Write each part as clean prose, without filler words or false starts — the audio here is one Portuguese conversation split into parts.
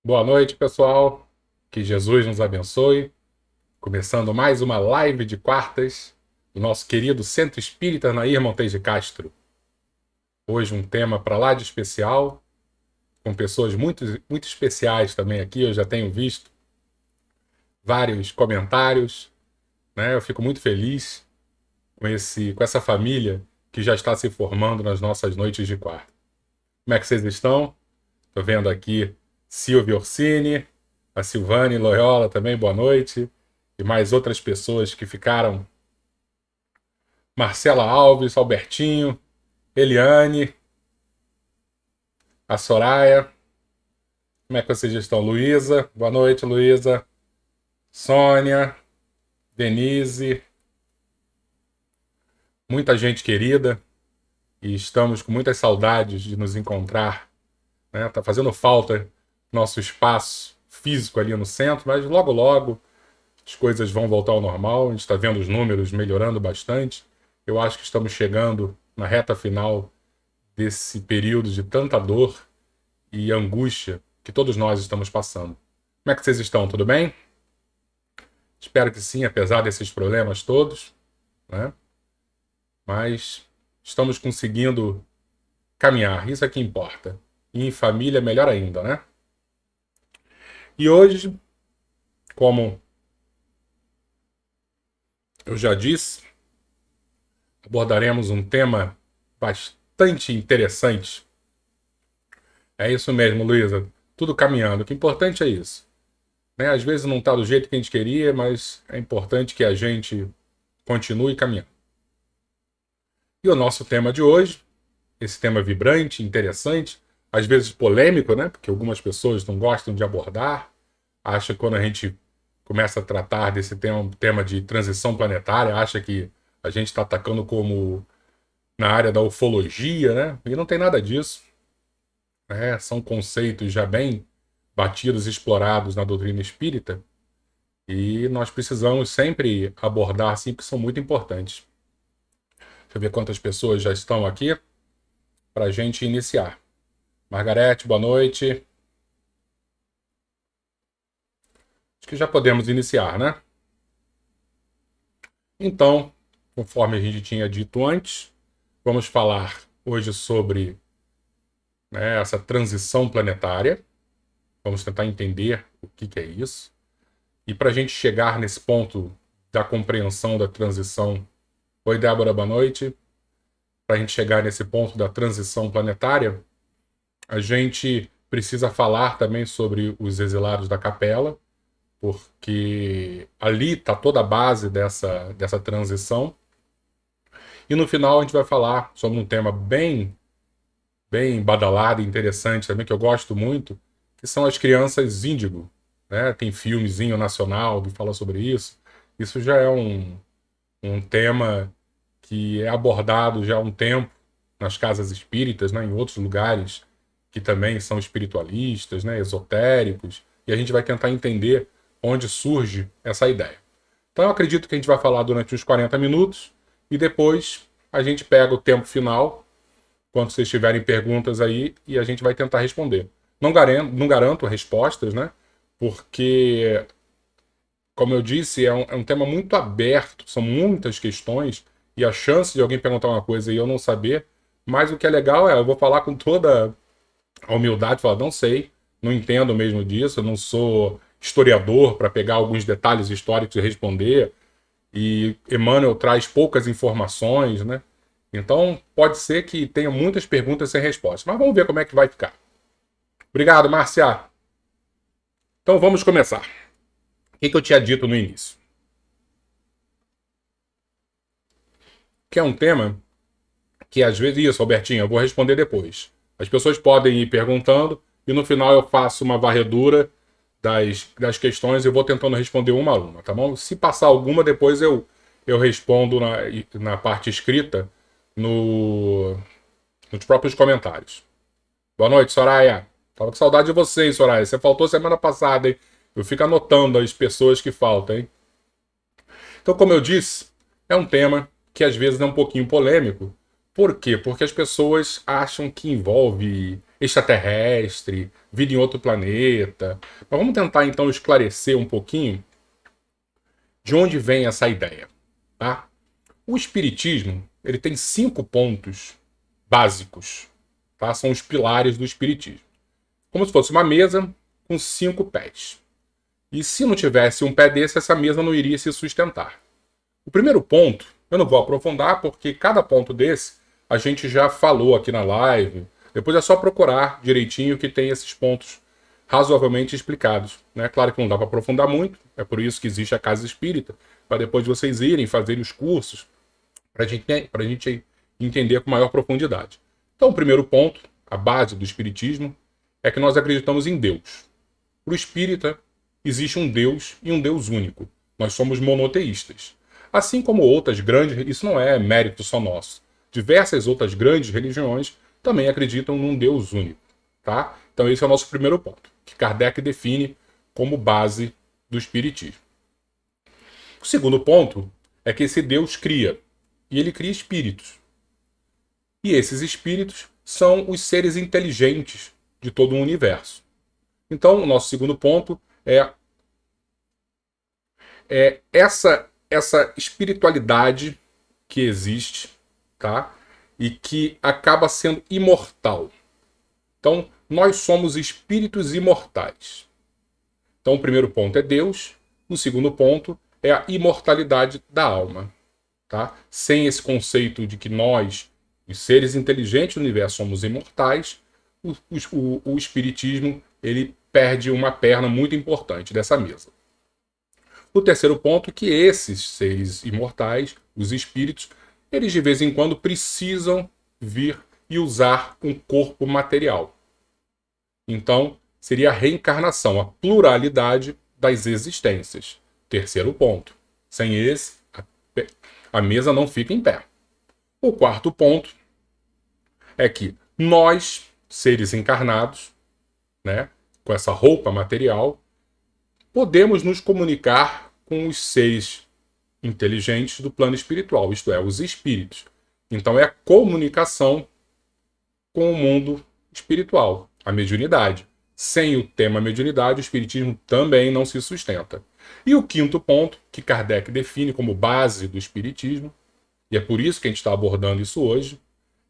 Boa noite, pessoal. Que Jesus nos abençoe. Começando mais uma live de quartas do nosso querido Centro Espírita Nair Montes de Castro. Hoje um tema para lá de especial, com pessoas muito especiais também aqui. Eu já tenho visto vários comentários, né? Eu fico muito feliz com essa família que já está se formando nas nossas noites de quarta. Como é que vocês estão? Estou vendo aqui Silvio Orsini, a Silvane Loyola também, boa noite. E mais outras pessoas que ficaram. Marcela Alves, Albertinho, Eliane, a Soraya. Como é que vocês estão? Luísa, boa noite, Luísa. Sônia, Denise. Muita gente querida. E estamos com muitas saudades de nos encontrar. Né? Tá fazendo falta nosso espaço físico ali no centro, mas logo, logo as coisas vão voltar ao normal. A gente está vendo os números melhorando bastante. Eu acho que estamos chegando na reta final desse período de tanta dor e angústia que todos nós estamos passando. Como é que vocês estão? Tudo bem? Espero que sim, apesar desses problemas todos, né? Mas estamos conseguindo caminhar, isso é que importa. E em família, melhor ainda, né? E hoje, como eu já disse, abordaremos um tema bastante interessante. É isso mesmo, Luísa. Tudo caminhando. O que é importante é isso. Né? Às vezes não está do jeito que a gente queria, mas é importante que a gente continue caminhando. E o nosso tema de hoje, esse tema vibrante, interessante, às vezes polêmico, né? Porque algumas pessoas não gostam de abordar, acham que quando a gente começa a tratar desse tema de transição planetária, acha que a gente está atacando como na área da ufologia, né? E não tem nada disso. Né? São conceitos já bem batidos e explorados na doutrina espírita, e nós precisamos sempre abordar assim, porque são muito importantes. Deixa eu ver quantas pessoas já estão aqui para a gente iniciar. Margarete, boa noite. Acho que já podemos iniciar, né? Então, conforme a gente tinha dito antes, vamos falar hoje sobre, né, essa transição planetária. Vamos tentar entender o que é isso. E para a gente chegar nesse ponto da compreensão da transição. Oi, Débora, boa noite. Para a gente chegar nesse ponto da transição planetária, a gente precisa falar também sobre os exilados da capela, porque ali está toda a base dessa transição. E no final a gente vai falar sobre um tema bem badalado e interessante também, que eu gosto muito, que são as crianças índigo. Né? Tem filmezinho nacional que fala sobre isso. Isso já é um tema que é abordado já há um tempo nas casas espíritas, né, em outros lugares que também são espiritualistas, né, esotéricos, e a gente vai tentar entender onde surge essa ideia. Então eu acredito que a gente vai falar durante uns 40 minutos e depois a gente pega o tempo final, quando vocês tiverem perguntas aí, e a gente vai tentar responder. Não garanto respostas, né, porque, como eu disse, é um tema muito aberto, são muitas questões, e a chance de alguém perguntar uma coisa e eu não saber, mas o que é legal eu vou falar com toda a humildade, falar, não sei, não entendo mesmo disso, eu não sou historiador para pegar alguns detalhes históricos e responder, e Emmanuel traz poucas informações, né? Então pode ser que tenha muitas perguntas sem resposta, mas vamos ver como é que vai ficar. Obrigado, Márcia. Então vamos começar. O que eu tinha dito no início? Que é um tema que às vezes... Isso, Albertinho, eu vou responder depois. As pessoas podem ir perguntando e no final eu faço uma varredura das questões e vou tentando responder uma a uma, tá bom? Se passar alguma, depois eu respondo na parte escrita nos próprios comentários. Boa noite, Soraya. Tava com saudade de vocês, Soraya. Você faltou semana passada, hein? Eu fico anotando as pessoas que faltam, hein? Então, como eu disse, é um tema que às vezes é um pouquinho polêmico. Por quê? Porque as pessoas acham que envolve extraterrestre, vida em outro planeta. Mas vamos tentar então esclarecer um pouquinho de onde vem essa ideia, tá? O espiritismo, ele tem 5 pontos básicos, tá? São os pilares do espiritismo. Como se fosse uma mesa com 5 pés. E se não tivesse um pé desse, essa mesa não iria se sustentar. O primeiro ponto, eu não vou aprofundar, porque cada ponto desse a gente já falou aqui na live. Depois é só procurar direitinho que tem esses pontos razoavelmente explicados, né? Claro que não dá para aprofundar muito, é por isso que existe a Casa Espírita, para depois vocês irem fazer os cursos, para a gente entender com maior profundidade. Então, o primeiro ponto, a base do espiritismo, é que nós acreditamos em Deus. Para o espírita, existe um Deus e um Deus único. Nós somos monoteístas. Assim como outras grandes, isso não é mérito só nosso. Diversas outras grandes religiões também acreditam num Deus único, tá? Então esse é o nosso primeiro ponto, que Kardec define como base do espiritismo. O segundo ponto é que esse Deus cria, e ele cria espíritos. E esses espíritos são os seres inteligentes de todo o universo. Então, o nosso segundo ponto é essa espiritualidade que existe, tá? E que acaba sendo imortal. Então, nós somos espíritos imortais. Então, o primeiro ponto é Deus. O segundo ponto é a imortalidade da alma, tá? Sem esse conceito de que nós, os seres inteligentes do universo, somos imortais, o espiritismo ele perde uma perna muito importante dessa mesa. O terceiro ponto é que esses seres imortais, os espíritos, eles de vez em quando precisam vir e usar um corpo material. Então, seria a reencarnação, a pluralidade das existências. Terceiro ponto. Sem esse, a mesa não fica em pé. O quarto ponto é que nós, seres encarnados, né, com essa roupa material, podemos nos comunicar com os seres inteligentes do plano espiritual, isto é, os espíritos. Então é a comunicação com o mundo espiritual, a mediunidade. Sem o tema mediunidade, o espiritismo também não se sustenta. E o quinto ponto, que Kardec define como base do espiritismo, e é por isso que a gente está abordando isso hoje,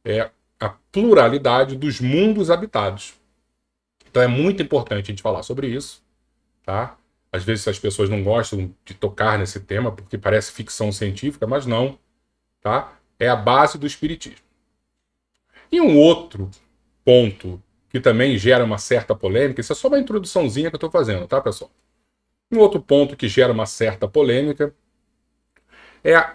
é a pluralidade dos mundos habitados. Então é muito importante a gente falar sobre isso, tá? Às vezes as pessoas não gostam de tocar nesse tema porque parece ficção científica, mas não, tá? É a base do espiritismo. E um outro ponto que também gera uma certa polêmica, isso é só uma introduçãozinha que eu estou fazendo, tá, pessoal? Um outro ponto que gera uma certa polêmica é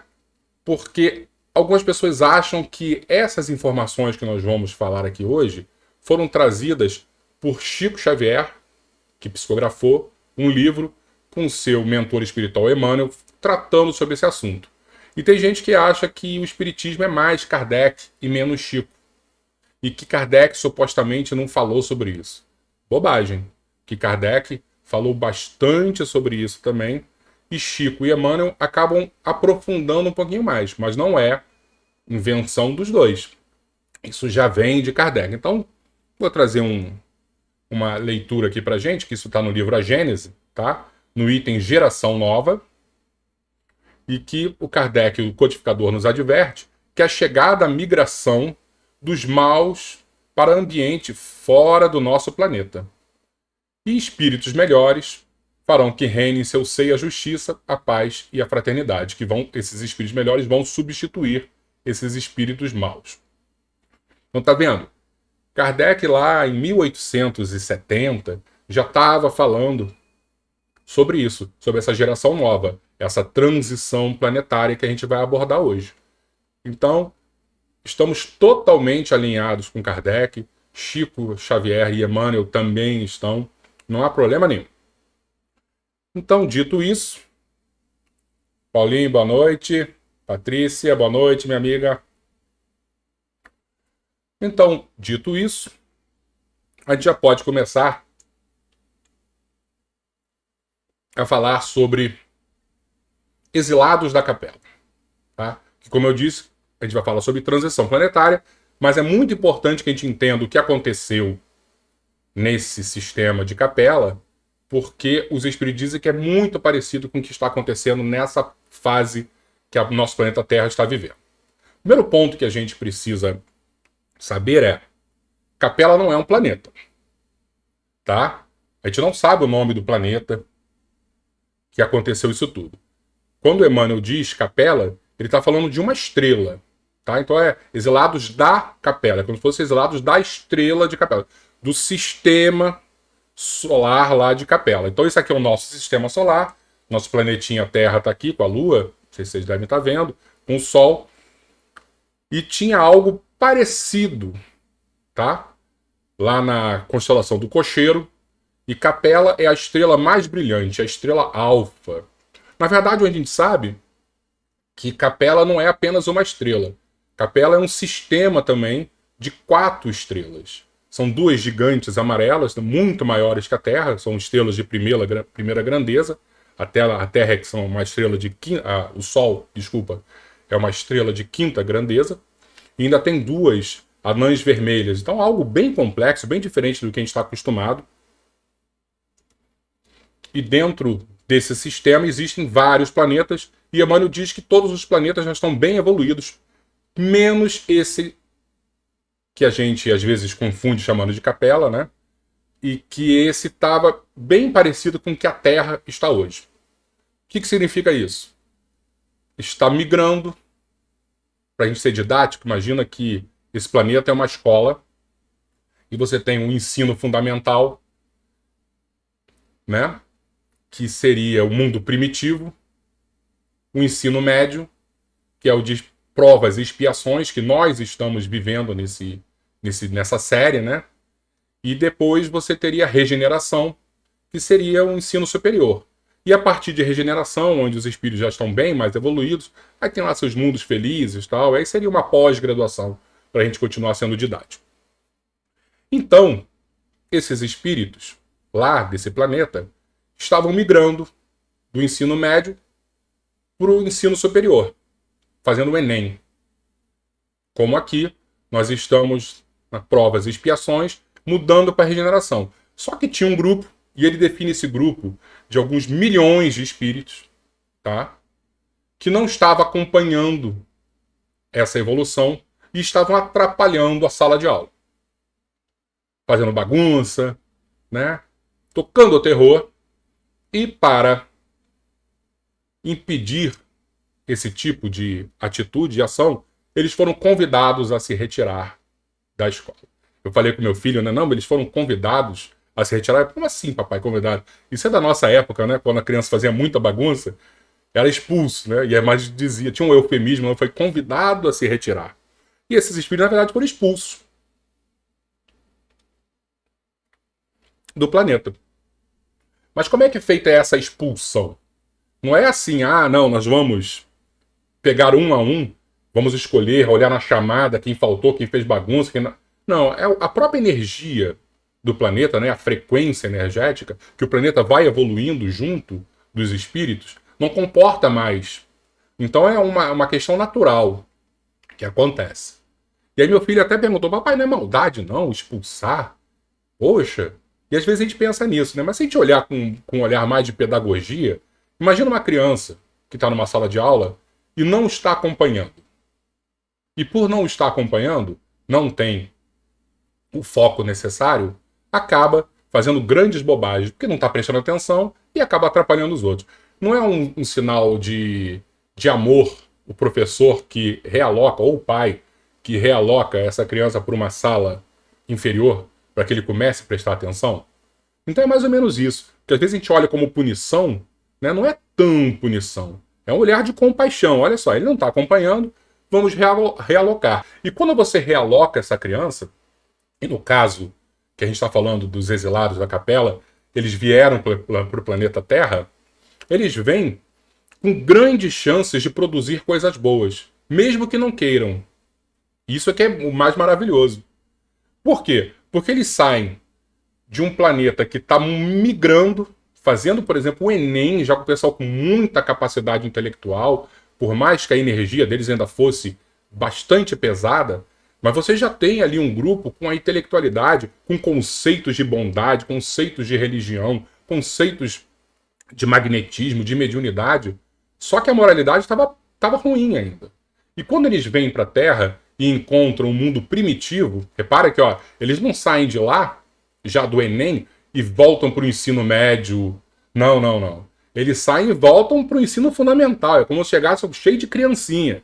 porque algumas pessoas acham que essas informações que nós vamos falar aqui hoje foram trazidas por Chico Xavier, que psicografou um livro com seu mentor espiritual Emmanuel tratando sobre esse assunto. E tem gente que acha que o espiritismo é mais Kardec e menos Chico. E que Kardec supostamente não falou sobre isso. Bobagem. Que Kardec falou bastante sobre isso também. E Chico e Emmanuel acabam aprofundando um pouquinho mais. Mas não é invenção dos dois. Isso já vem de Kardec. Então, vou trazer uma leitura aqui pra gente, que isso está no livro A Gênese, tá? No item Geração Nova, e que o Kardec, o codificador, nos adverte que a chegada, a migração dos maus para ambiente fora do nosso planeta. E espíritos melhores farão que reine em seu seio a justiça, a paz e a fraternidade, que esses espíritos melhores vão substituir esses espíritos maus. Então tá vendo? Kardec lá em 1870 já estava falando sobre isso, sobre essa geração nova, essa transição planetária que a gente vai abordar hoje. Então, estamos totalmente alinhados com Kardec, Chico Xavier e Emmanuel também estão, não há problema nenhum. Então, dito isso, Paulinho, boa noite. Patrícia, boa noite, minha amiga. Então, dito isso, a gente já pode começar a falar sobre exilados da capela. Tá? Que, como eu disse, a gente vai falar sobre transição planetária, mas é muito importante que a gente entenda o que aconteceu nesse sistema de Capella, porque os espíritos dizem que é muito parecido com o que está acontecendo nessa fase que o nosso planeta Terra está vivendo. O primeiro ponto que a gente precisa saber é: Capella não é um planeta, tá? A gente não sabe o nome do planeta que aconteceu isso tudo. Quando Emmanuel diz Capella, ele está falando de uma estrela, tá? Então é exilados da Capella, é como se fossem exilados da estrela de Capella, do sistema solar lá de Capella. Então isso aqui é o nosso sistema solar, nosso planetinha Terra está aqui com a Lua, não sei se vocês devem estar vendo, com o Sol, e tinha algo parecido, tá? Lá na constelação do Cocheiro, e Capella é a estrela mais brilhante, a estrela alfa. Na verdade, a gente sabe que Capella não é apenas uma estrela. Capella é um sistema também de 4 estrelas. São 2 gigantes amarelas, muito maiores que a Terra, são estrelas de primeira grandeza. A Terra é que são uma estrela de o Sol, desculpa, é uma estrela de 5ª grandeza. E ainda tem 2 anãs vermelhas. Então, algo bem complexo, bem diferente do que a gente está acostumado. E dentro desse sistema existem vários planetas, e Emmanuel diz que todos os planetas já estão bem evoluídos, menos esse que a gente às vezes confunde chamando de Capella, né? E que esse estava bem parecido com o que a Terra está hoje. O que significa isso? Está migrando. Para a gente ser didático, imagina que esse planeta é uma escola e você tem um ensino fundamental, né? Que seria o mundo primitivo, o ensino médio, que é o de provas e expiações que nós estamos vivendo nessa série, né? E depois você teria a regeneração, que seria o ensino superior. E a partir de regeneração, onde os espíritos já estão bem mais evoluídos, aí tem lá seus mundos felizes e tal, aí seria uma pós-graduação para a gente continuar sendo didático. Então, esses espíritos lá desse planeta estavam migrando do ensino médio para o ensino superior, fazendo o Enem. Como aqui, nós estamos nas provas e expiações, mudando para a regeneração. Só que tinha um grupo, e ele define esse grupo de alguns milhões de espíritos, tá? Que não estava acompanhando essa evolução e estavam atrapalhando a sala de aula. Fazendo bagunça, né? Tocando o terror. E para impedir esse tipo de atitude e ação, eles foram convidados a se retirar da escola. Eu falei com meu filho, né? Não, eles foram convidados a se retirar. Como assim, papai, convidado? Isso é da nossa época, né? Quando a criança fazia muita bagunça, era expulso, né? E mais dizia, tinha um eufemismo, não foi convidado a se retirar. E esses espíritos, na verdade, foram expulsos do planeta. Mas como é que é feita essa expulsão? Não é assim, não, nós vamos pegar um a um, vamos escolher, olhar na chamada quem faltou, quem fez bagunça, quem não. Não, é a própria energia do planeta, né, a frequência energética, que o planeta vai evoluindo junto dos espíritos, não comporta mais. Então é uma questão natural que acontece. E aí meu filho até perguntou, papai, não é maldade não, expulsar? Poxa, e às vezes a gente pensa nisso, né? Mas se a gente olhar com um olhar mais de pedagogia, imagina uma criança que está numa sala de aula e não está acompanhando. E por não estar acompanhando, não tem o foco necessário, acaba fazendo grandes bobagens, porque não está prestando atenção e acaba atrapalhando os outros. Não é um sinal de amor o professor que realoca, ou o pai que realoca essa criança para uma sala inferior para que ele comece a prestar atenção? Então é mais ou menos isso. Porque às vezes a gente olha como punição, né? Não é tão punição. É um olhar de compaixão. Olha só, ele não está acompanhando, vamos realocar. E quando você realoca essa criança, e no caso que a gente está falando dos exilados da capela, eles vieram para o planeta Terra, eles vêm com grandes chances de produzir coisas boas, mesmo que não queiram. Isso é que é o mais maravilhoso. Por quê? Porque eles saem de um planeta que está migrando, fazendo, por exemplo, o Enem, já com o pessoal com muita capacidade intelectual, por mais que a energia deles ainda fosse bastante pesada, Mas você já tem ali um grupo com a intelectualidade, com conceitos de bondade, conceitos de religião, conceitos de magnetismo, de mediunidade. Só que a moralidade estava ruim ainda. E quando eles vêm para a Terra e encontram um mundo primitivo, repara que ó, eles não saem de lá, já do Enem, e voltam para o ensino médio. Não, não, não. Eles saem e voltam para o ensino fundamental. É como se chegassem cheio de criancinha.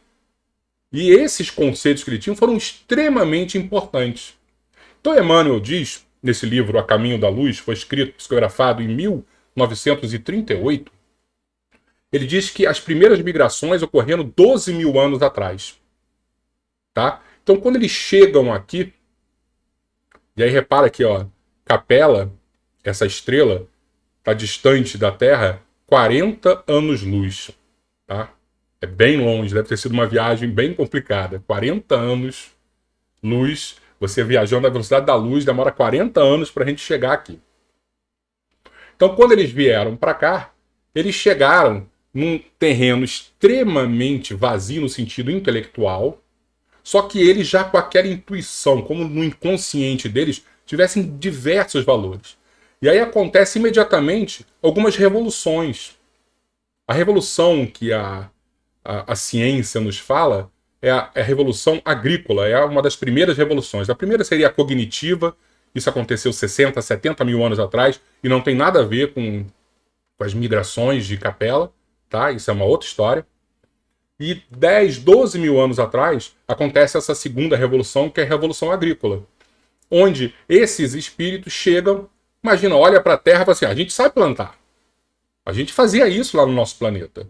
E esses conceitos que ele tinha foram extremamente importantes. Então Emmanuel diz, nesse livro A Caminho da Luz, foi escrito, psicografado em 1938, ele diz que as primeiras migrações ocorreram 12 mil anos atrás. Tá? Então quando eles chegam aqui, e aí repara aqui, ó, Capela, essa estrela, está distante da Terra 40 anos-luz. Tá? É bem longe, deve ter sido uma viagem bem complicada. 40 anos-luz, você viajando à velocidade da luz, demora 40 anos para a gente chegar aqui. Então, quando eles vieram para cá, eles chegaram num terreno extremamente vazio no sentido intelectual, só que eles já com aquela intuição, como no inconsciente deles, tivessem diversos valores. E aí acontece imediatamente algumas revoluções. A revolução que a ciência nos fala é a revolução agrícola, é uma das primeiras revoluções. A primeira seria a cognitiva, isso aconteceu 60, 70 mil anos atrás, e não tem nada a ver com as migrações de Capela, tá? Isso é uma outra história. E 10, 12 mil anos atrás, acontece essa segunda revolução, que é a revolução agrícola, onde esses espíritos chegam, imagina, olha para a Terra e fala assim, a gente sabe plantar. A gente fazia isso lá no nosso planeta.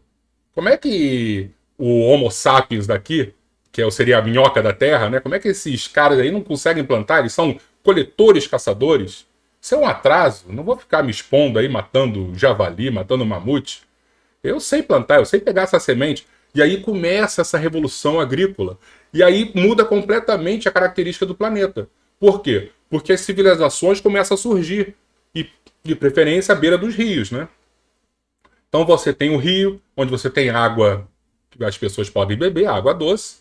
Como é que o Homo sapiens daqui, que seria a minhoca da Terra, né? Como é que esses caras aí não conseguem plantar? Eles são coletores, caçadores. Isso é um atraso. Não vou ficar me expondo aí, matando javali, matando mamute. Eu sei plantar, eu sei pegar essa semente. E aí começa essa revolução agrícola. E aí muda completamente a característica do planeta. Por quê? Porque as civilizações começam a surgir. E, de preferência, à beira dos rios, né? Então você tem o rio, onde você tem água que as pessoas podem beber, água doce,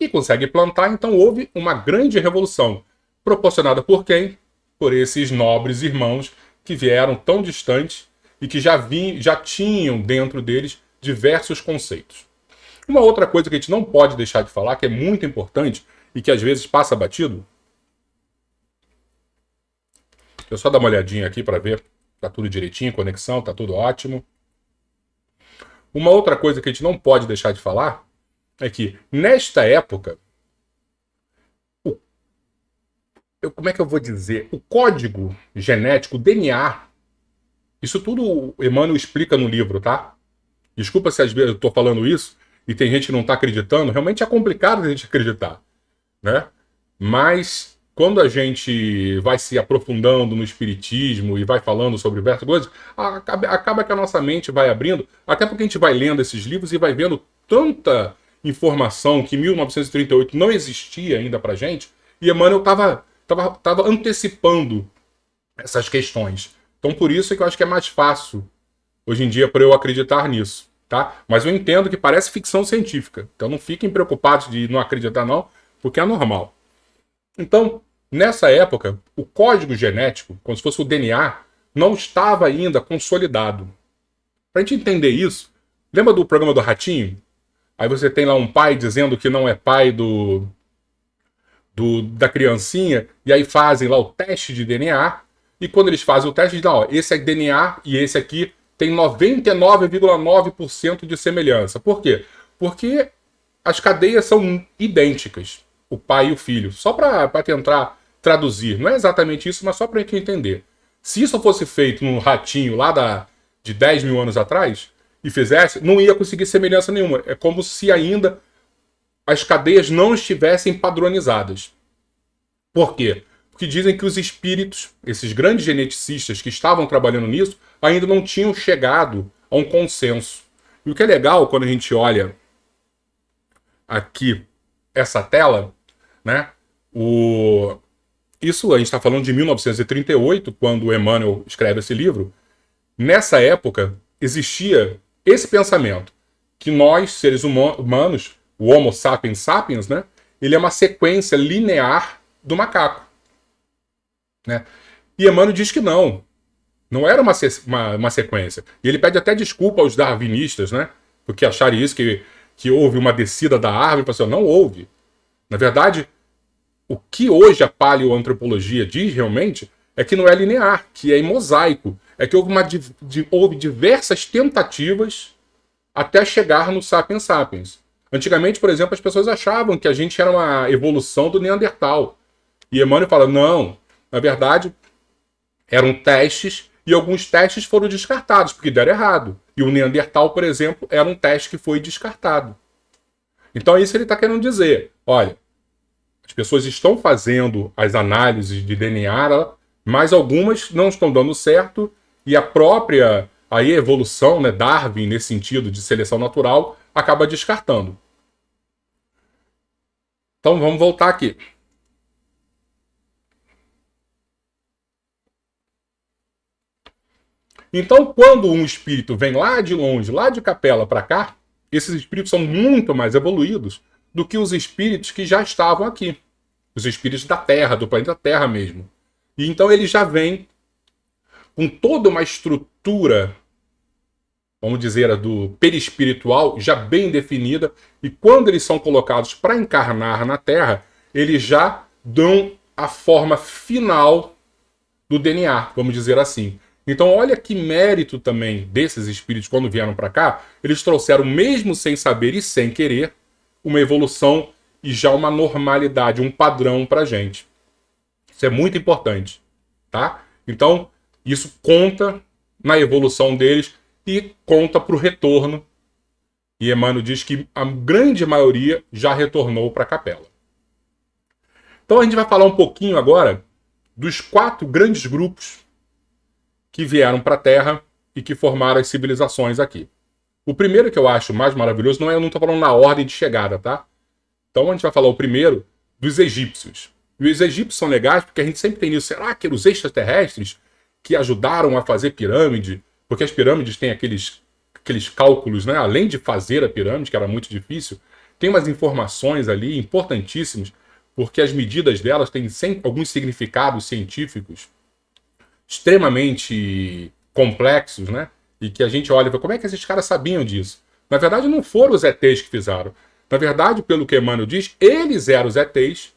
e consegue plantar. Então houve uma grande revolução. Proporcionada por quem? Por esses nobres irmãos que vieram tão distantes e que já tinham dentro deles diversos conceitos. Uma outra coisa que a gente não pode deixar de falar, que é muito importante e que às vezes passa batido. Deixa eu só dar uma olhadinha aqui para ver. Tá tudo direitinho, conexão, tá tudo ótimo. Uma outra coisa que a gente não pode deixar de falar é que, nesta época, como é que eu vou dizer? O código genético, o DNA, isso tudo o Emmanuel explica no livro, tá? Desculpa se às vezes eu estou falando isso e tem gente que não está acreditando. Realmente é complicado a gente acreditar, né? Mas quando a gente vai se aprofundando no espiritismo e vai falando sobre diversas coisas, acaba que a nossa mente vai abrindo, até porque a gente vai lendo esses livros e vai vendo tanta informação que em 1938 não existia ainda pra gente, e Emmanuel estava antecipando essas questões. Então por isso que eu acho que é mais fácil hoje em dia para eu acreditar nisso, tá? Mas eu entendo que parece ficção científica, então não fiquem preocupados de não acreditar não, porque é normal. Então, nessa época, o código genético, como se fosse o DNA, não estava ainda consolidado. Para a gente entender isso, lembra do programa do Ratinho? Aí você tem lá um pai dizendo que não é pai da criancinha, e aí fazem lá o teste de DNA, e quando eles fazem o teste, dizem, ó, esse é DNA e esse aqui tem 99,9% de semelhança. Por quê? Porque as cadeias são idênticas, o pai e o filho. Só para tentar traduzir. Não é exatamente isso, mas só para a gente entender. Se isso fosse feito num ratinho lá de 10 mil anos atrás, e fizesse, não ia conseguir semelhança nenhuma. É como se ainda as cadeias não estivessem padronizadas. Por quê? Porque dizem que os espíritos, esses grandes geneticistas que estavam trabalhando nisso, ainda não tinham chegado a um consenso. E o que é legal quando a gente olha aqui essa tela, né? Isso a gente está falando de 1938, quando o Emmanuel escreve esse livro. Nessa época existia esse pensamento, que nós, seres humanos, o Homo sapiens sapiens, né? ele é uma sequência linear do macaco, né? E Emmanuel diz que não era uma sequência. E ele pede até desculpa aos darwinistas, né? Porque acharam isso, que houve uma descida da árvore, assim, não houve. Na verdade, o que hoje a paleoantropologia diz realmente é que não é linear, que é em mosaico. É que houve diversas tentativas até chegar no Sapiens Sapiens. Antigamente, por exemplo, as pessoas achavam que a gente era uma evolução do Neandertal. E Emmanuel fala, não, na verdade, eram testes e alguns testes foram descartados, porque deram errado. E o Neandertal, por exemplo, era um teste que foi descartado. Então, isso ele está querendo dizer. Olha, as pessoas estão fazendo as análises de DNA, mas algumas não estão dando certo e a própria evolução, né, Darwin, nesse sentido de seleção natural, acaba descartando. Então, vamos voltar aqui. Então, quando um espírito vem lá de longe, lá de Capela para cá, esses espíritos são muito mais evoluídos do que os espíritos que já estavam aqui. Os espíritos da Terra, do planeta Terra mesmo. E então eles já vêm com toda uma estrutura, vamos dizer, do perispiritual já bem definida. E quando eles são colocados para encarnar na Terra, eles já dão a forma final do DNA, vamos dizer assim. Então olha que mérito também desses espíritos quando vieram para cá. Eles trouxeram, mesmo sem saber e sem querer, uma evolução e já uma normalidade, um padrão para a gente. Isso é muito importante, tá? Então isso conta na evolução deles e conta para o retorno. E Emmanuel diz que a grande maioria já retornou para a capela. Então a gente vai falar um pouquinho agora dos 4 grandes grupos que vieram para a Terra e que formaram as civilizações aqui. O primeiro que eu acho mais maravilhoso, eu não estou falando na ordem de chegada, tá? Então a gente vai falar o primeiro dos egípcios. E os egípcios são legais porque a gente sempre tem isso. Será que eram os extraterrestres que ajudaram a fazer pirâmide? Porque as pirâmides têm aqueles cálculos, né? Além de fazer a pirâmide, que era muito difícil, tem umas informações ali importantíssimas, porque as medidas delas têm sempre alguns significados científicos extremamente complexos, né? E que a gente olha e fala, como é que esses caras sabiam disso? Na verdade, não foram os ETs que fizeram. Na verdade, pelo que Emmanuel diz, eles eram os ETs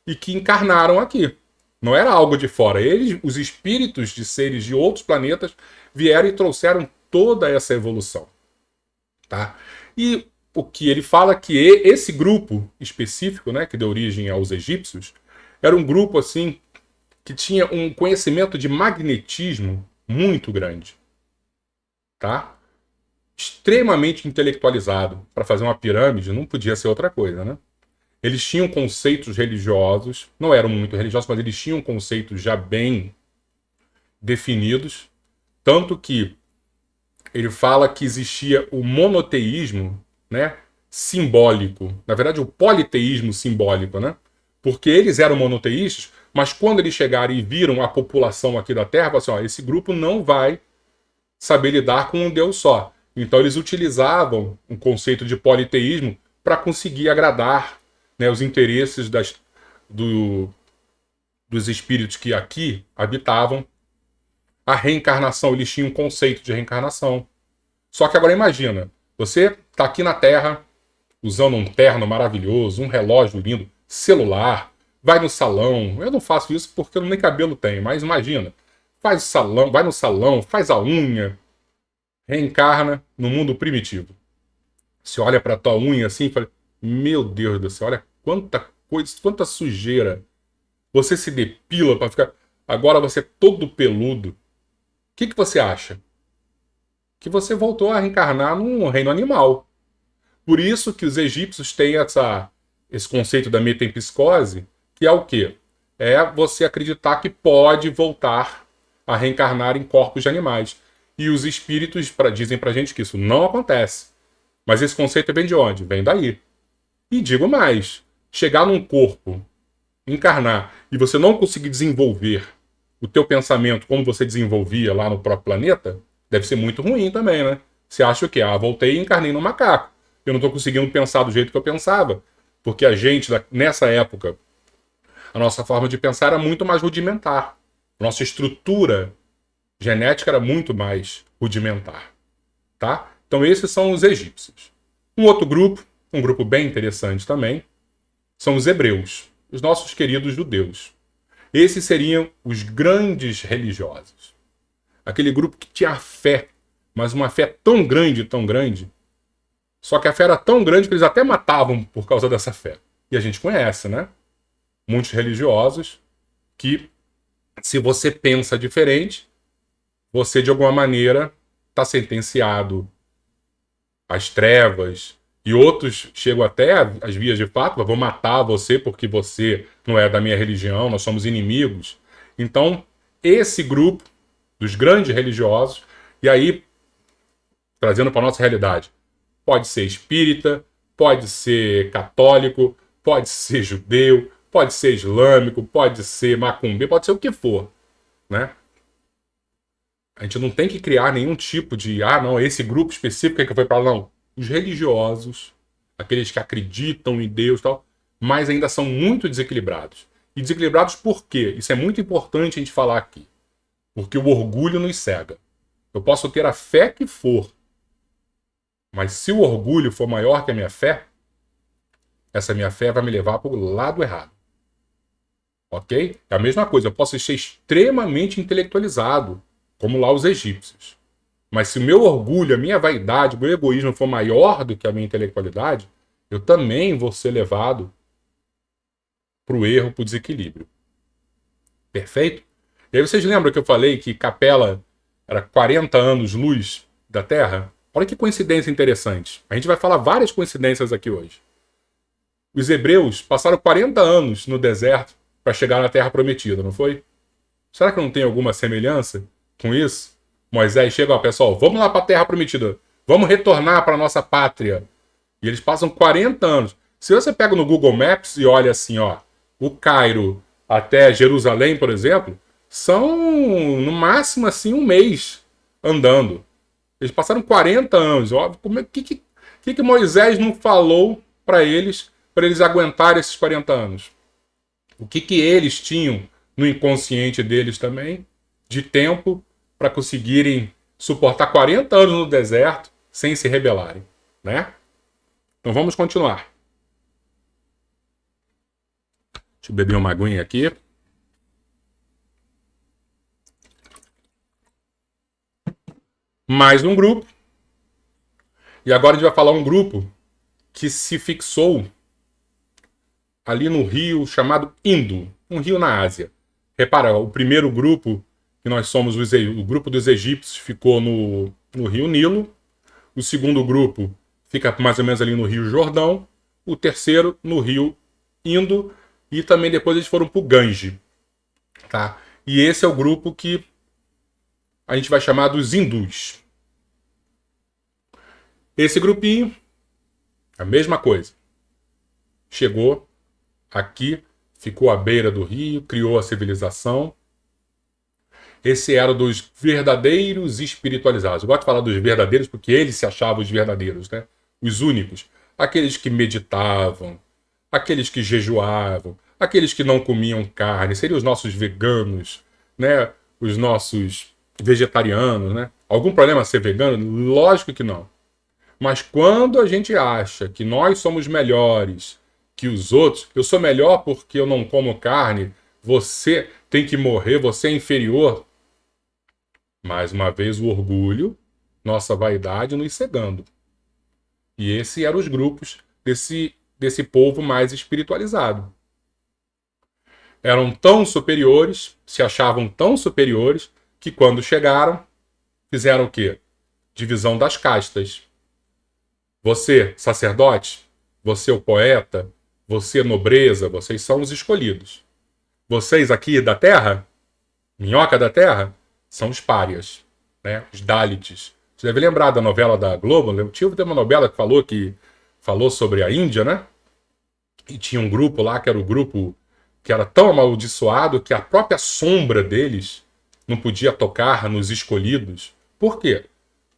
e que encarnaram aqui. Não era algo de fora. Eles, os espíritos de seres de outros planetas, vieram e trouxeram toda essa evolução. Tá? E o que ele fala que esse grupo específico, né, que deu origem aos egípcios, era um grupo assim que tinha um conhecimento de magnetismo muito grande. Tá? Extremamente intelectualizado. Para fazer uma pirâmide não podia ser outra coisa, né? Eles tinham conceitos religiosos, não eram muito religiosos, mas eles tinham conceitos já bem definidos, tanto que ele fala que existia o monoteísmo, né, simbólico, na verdade o politeísmo simbólico, né? Porque eles eram monoteístas, mas quando eles chegaram e viram a população aqui da Terra, falaram assim, esse grupo não vai saber lidar com um Deus só. Então eles utilizavam um conceito de politeísmo para conseguir agradar, né, os interesses dos espíritos que aqui habitavam. A reencarnação, eles tinham um conceito de reencarnação. Só que agora imagina, você está aqui na Terra, usando um terno maravilhoso, um relógio lindo, celular, vai no salão. Eu não faço isso porque eu nem cabelo tenho, mas imagina, faz salão, vai no salão, faz a unha, reencarna no mundo primitivo. Você olha para tua unha assim e fala, meu Deus do céu, olha quanta coisa, quanta sujeira. Você se depila para ficar... Agora você é todo peludo. O que você acha? Que você voltou a reencarnar num reino animal. Por isso que os egípcios têm esse conceito da metempsicose, que é o quê? É você acreditar que pode voltar a reencarnar em corpos de animais. E os espíritos dizem pra gente que isso não acontece. Mas esse conceito vem de onde? Vem daí. E digo mais, chegar num corpo, encarnar, e você não conseguir desenvolver o teu pensamento como você desenvolvia lá no próprio planeta, deve ser muito ruim também, né? Você acha o quê? Ah, voltei e encarnei no macaco. Eu não estou conseguindo pensar do jeito que eu pensava. Porque a gente, nessa época, a nossa forma de pensar era muito mais rudimentar. Nossa estrutura genética era muito mais rudimentar. Tá? Então esses são os egípcios. Um outro grupo, um grupo bem interessante também, são os hebreus, os nossos queridos judeus. Esses seriam os grandes religiosos. Aquele grupo que tinha fé, mas uma fé tão grande, só que a fé era tão grande que eles até matavam por causa dessa fé. E a gente conhece, né? Muitos religiosos que, se você pensa diferente, você de alguma maneira está sentenciado às trevas, e outros chegam até às vias de fato, vou matar você porque você não é da minha religião, nós somos inimigos. Então, esse grupo dos grandes religiosos, e aí, trazendo para a nossa realidade, pode ser espírita, pode ser católico, pode ser judeu, pode ser islâmico, pode ser macumbeiro, pode ser o que for, né? A gente não tem que criar nenhum tipo de, não, esse grupo específico é que foi para lá, não. Os religiosos, aqueles que acreditam em Deus e tal, mas ainda são muito desequilibrados. E desequilibrados por quê? Isso é muito importante a gente falar aqui. Porque o orgulho nos cega. Eu posso ter a fé que for, mas se o orgulho for maior que a minha fé, essa minha fé vai me levar para o lado errado. Ok? É a mesma coisa, eu posso ser extremamente intelectualizado, como lá os egípcios. Mas se o meu orgulho, a minha vaidade, o meu egoísmo for maior do que a minha intelectualidade, eu também vou ser levado para o erro, para o desequilíbrio. Perfeito? E aí vocês lembram que eu falei que Capela era 40 anos luz da Terra? Olha que coincidência interessante. A gente vai falar várias coincidências aqui hoje. Os hebreus passaram 40 anos no deserto para chegar na Terra Prometida, não foi? Será que não tem alguma semelhança com isso? Moisés chega, pessoal, vamos lá para a Terra Prometida. Vamos retornar para a nossa pátria. E eles passam 40 anos. Se você pega no Google Maps e olha assim, o Cairo até Jerusalém, por exemplo, são no máximo assim um mês andando. Eles passaram 40 anos. O que Moisés não falou para eles aguentarem esses 40 anos? O que eles tinham no inconsciente deles também de tempo para conseguirem suportar 40 anos no deserto sem se rebelarem, né? Então vamos continuar. Deixa eu beber uma aguinha aqui. Mais um grupo. E agora a gente vai falar um grupo que se fixou ali no rio chamado Indo, um rio na Ásia. Repara, o primeiro grupo que nós somos, o grupo dos egípcios, ficou no rio Nilo. O segundo grupo fica mais ou menos ali no rio Jordão. O terceiro no rio Indo. E também depois eles foram para o Gange. Tá? E esse é o grupo que a gente vai chamar dos hindus. Esse grupinho, a mesma coisa. Chegou aqui, ficou à beira do rio, criou a civilização. Esse era dos verdadeiros espiritualizados. Eu gosto de falar dos verdadeiros porque eles se achavam os verdadeiros, né? Os únicos. Aqueles que meditavam, aqueles que jejuavam, aqueles que não comiam carne, seriam os nossos veganos, né? Os nossos vegetarianos, né? Algum problema ser vegano? Lógico que não. Mas quando a gente acha que nós somos melhores que os outros, eu sou melhor porque eu não como carne, você tem que morrer, você é inferior. Mais uma vez o orgulho, nossa vaidade nos cegando. E esse eram os grupos desse povo mais espiritualizado. Eram tão superiores, se achavam tão superiores, que quando chegaram, fizeram o quê? Divisão das castas. Você, sacerdote, você, o poeta, você, nobreza, vocês são os escolhidos. Vocês aqui da terra, minhoca da terra, são os párias, né? Os Dalits. Você deve lembrar da novela da Globo, tem uma novela que falou sobre a Índia, né? E tinha um grupo lá que era o grupo que era tão amaldiçoado que a própria sombra deles não podia tocar nos escolhidos. Por quê?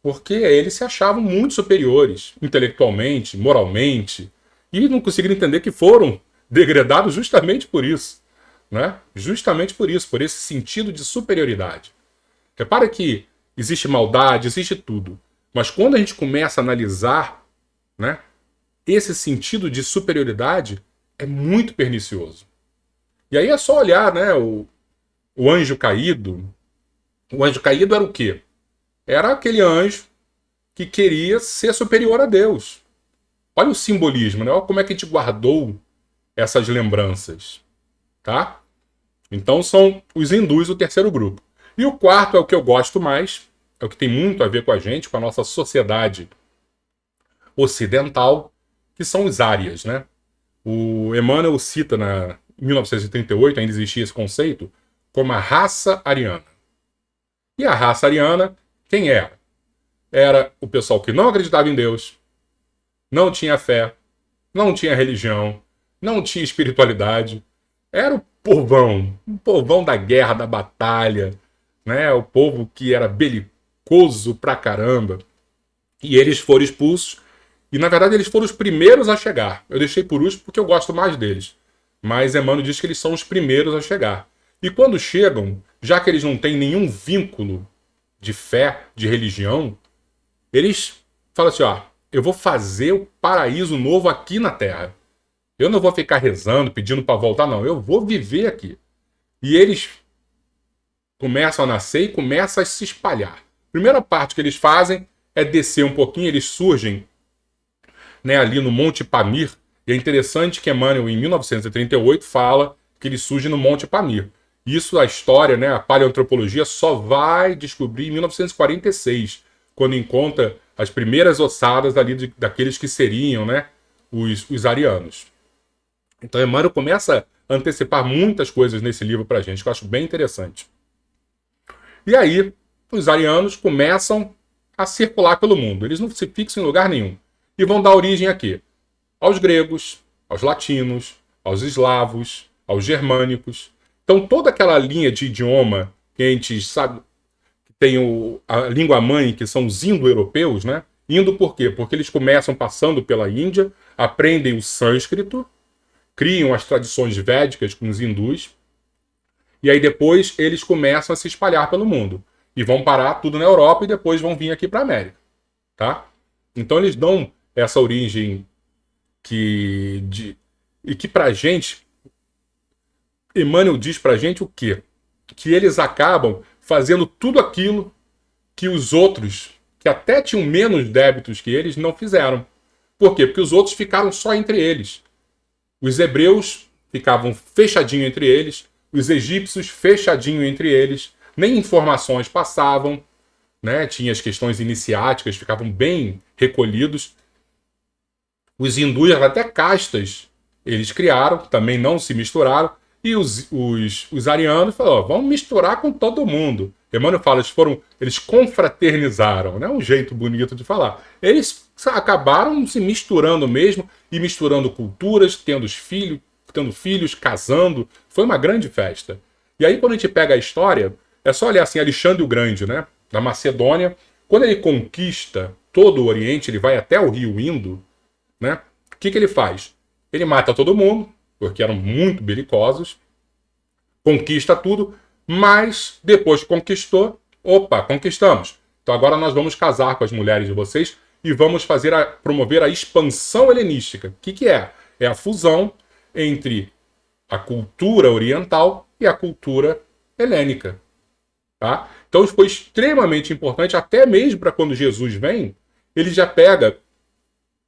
Porque eles se achavam muito superiores, intelectualmente, moralmente, E não conseguiram entender que foram degradados justamente por isso. Né? Justamente por isso, por esse sentido de superioridade. Repara que existe maldade, existe tudo. Mas quando a gente começa a analisar, né, esse sentido de superioridade é muito pernicioso. E aí é só olhar, né, o anjo caído. O anjo caído era o quê? Era aquele anjo que queria ser superior a Deus. Olha o simbolismo, né? Olha como é que a gente guardou essas lembranças. Tá? Então são os hindus o terceiro grupo. E o quarto é o que eu gosto mais, é o que tem muito a ver com a gente, com a nossa sociedade ocidental, que são os árias, né? O Emmanuel cita em 1938, ainda existia esse conceito, como a raça ariana. E a raça ariana, quem era? Era o pessoal que não acreditava em Deus, não tinha fé, não tinha religião, não tinha espiritualidade. Era o povão da guerra, da batalha, né? O povo que era belicoso pra caramba. E eles foram expulsos. E, na verdade, eles foram os primeiros a chegar. Eu deixei por último porque eu gosto mais deles. Mas Emmanuel diz que eles são os primeiros a chegar. E quando chegam, já que eles não têm nenhum vínculo de fé, de religião, eles falam assim, ó, eu vou fazer o paraíso novo aqui na Terra. Eu não vou ficar rezando, pedindo para voltar, não. Eu vou viver aqui. E eles começam a nascer e começam a se espalhar. A primeira parte que eles fazem é descer um pouquinho, eles surgem, né, ali no Monte Pamir. E é interessante que Emmanuel, em 1938, fala que ele surge no Monte Pamir. Isso, a história, né, a paleoantropologia, só vai descobrir em 1946, quando encontra as primeiras ossadas ali daqueles que seriam, né, os arianos. Então Emmanuel começa a antecipar muitas coisas nesse livro para a gente, que eu acho bem interessante. E aí, os arianos começam a circular pelo mundo. Eles não se fixam em lugar nenhum. E vão dar origem aqui aos gregos, aos latinos, aos eslavos, aos germânicos. Então toda aquela linha de idioma que a gente sabe, que tem a língua-mãe, que são os indo-europeus, né? Indo por quê? Porque eles começam passando pela Índia, aprendem o sânscrito, criam as tradições védicas com os hindus, e aí depois eles começam a se espalhar pelo mundo. E vão parar tudo na Europa e depois vão vir aqui para a América. Tá? Então eles dão essa origem e que pra gente, Emmanuel diz pra gente o quê? Que eles acabam fazendo tudo aquilo que os outros, que até tinham menos débitos que eles, não fizeram. Por quê? Porque os outros ficaram só entre eles. Os hebreus ficavam fechadinho entre eles, os egípcios fechadinho entre eles, nem informações passavam, né? Tinha as questões iniciáticas, ficavam bem recolhidos. Os hindus, até castas, eles criaram, também não se misturaram, e os arianos falaram, ó, vamos misturar com todo mundo. Emmanuel fala, eles confraternizaram, né? Um jeito bonito de falar. Eles acabaram se misturando mesmo, e misturando culturas, tendo filhos, casando. Foi uma grande festa. E aí, quando a gente pega a história, é só olhar assim, Alexandre o Grande, né? Da Macedônia, quando ele conquista todo o Oriente, ele vai até o rio Indo, né? O que ele faz? Ele mata todo mundo, porque eram muito belicosos, conquista tudo, mas depois que conquistou, conquistamos. Então agora nós vamos casar com as mulheres de vocês e vamos promover a expansão helenística. O que é? É a fusão entre a cultura oriental e a cultura helênica. Tá? Então isso foi extremamente importante, até mesmo para quando Jesus vem, ele já pega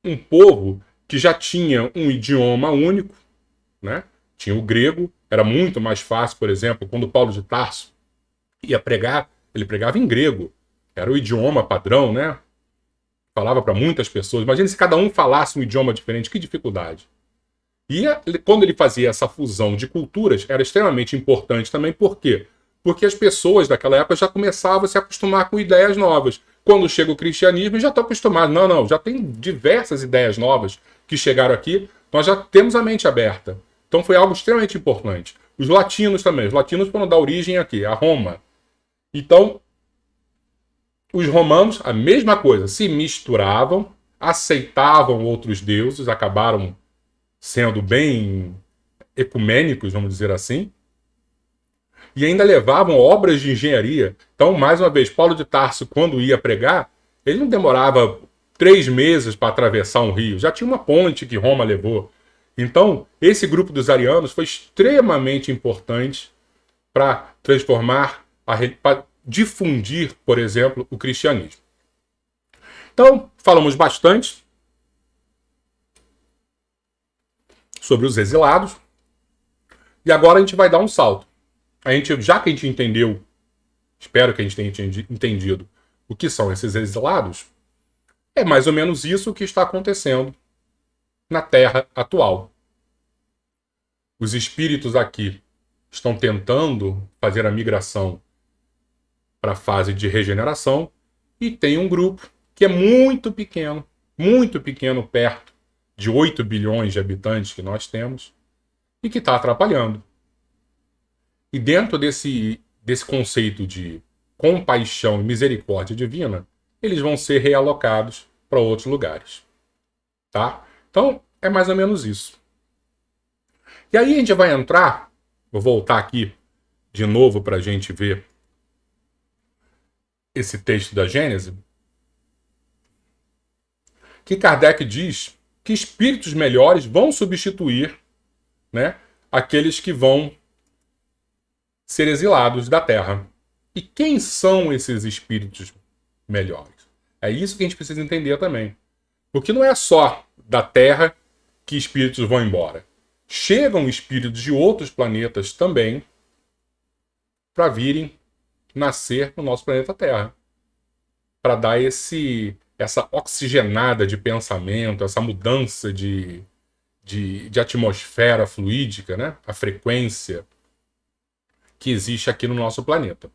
um povo que já tinha um idioma único, né? Tinha o grego, era muito mais fácil, por exemplo, quando Paulo de Tarso ia pregar, ele pregava em grego, era o idioma padrão, né? Falava para muitas pessoas. Imagina se cada um falasse um idioma diferente, que dificuldade. E quando ele fazia essa fusão de culturas, era extremamente importante também, por quê? Porque as pessoas daquela época já começavam a se acostumar com ideias novas. Quando chega o cristianismo, já estão acostumados. Não, já tem diversas ideias novas que chegaram aqui, nós já temos a mente aberta. Então foi algo extremamente importante. Os latinos também. Os latinos foram dar origem aqui, a Roma. Então, os romanos, a mesma coisa, se misturavam, aceitavam outros deuses, acabaram sendo bem ecumênicos, vamos dizer assim, e ainda levavam obras de engenharia. Então, mais uma vez, Paulo de Tarso, quando ia pregar, ele não demorava 3 meses para atravessar um rio. Já tinha uma ponte que Roma levou. Então, esse grupo dos arianos foi extremamente importante para transformar, para difundir, por exemplo, o cristianismo. Então, falamos bastante sobre os exilados. E agora a gente vai dar um salto. Já que a gente entendeu, espero que a gente tenha entendido o que são esses exilados, é mais ou menos isso que está acontecendo na Terra atual. Os espíritos aqui estão tentando fazer a migração para a fase de regeneração e tem um grupo que é muito pequeno perto de 8 bilhões de habitantes que nós temos e que está atrapalhando. E dentro desse conceito de compaixão e misericórdia divina, eles vão ser realocados para outros lugares. Tá? Então, é mais ou menos isso. E aí a gente vai entrar, vou voltar aqui de novo para a gente ver esse texto da Gênese, que Kardec diz que espíritos melhores vão substituir, né, aqueles que vão ser exilados da Terra. E quem são esses espíritos melhores? É isso que a gente precisa entender também. Porque não é só da Terra que espíritos vão embora. Chegam espíritos de outros planetas também para virem nascer no nosso planeta Terra. Para dar essa oxigenada de pensamento, essa mudança de atmosfera fluídica, né? A frequência que existe aqui no nosso planeta.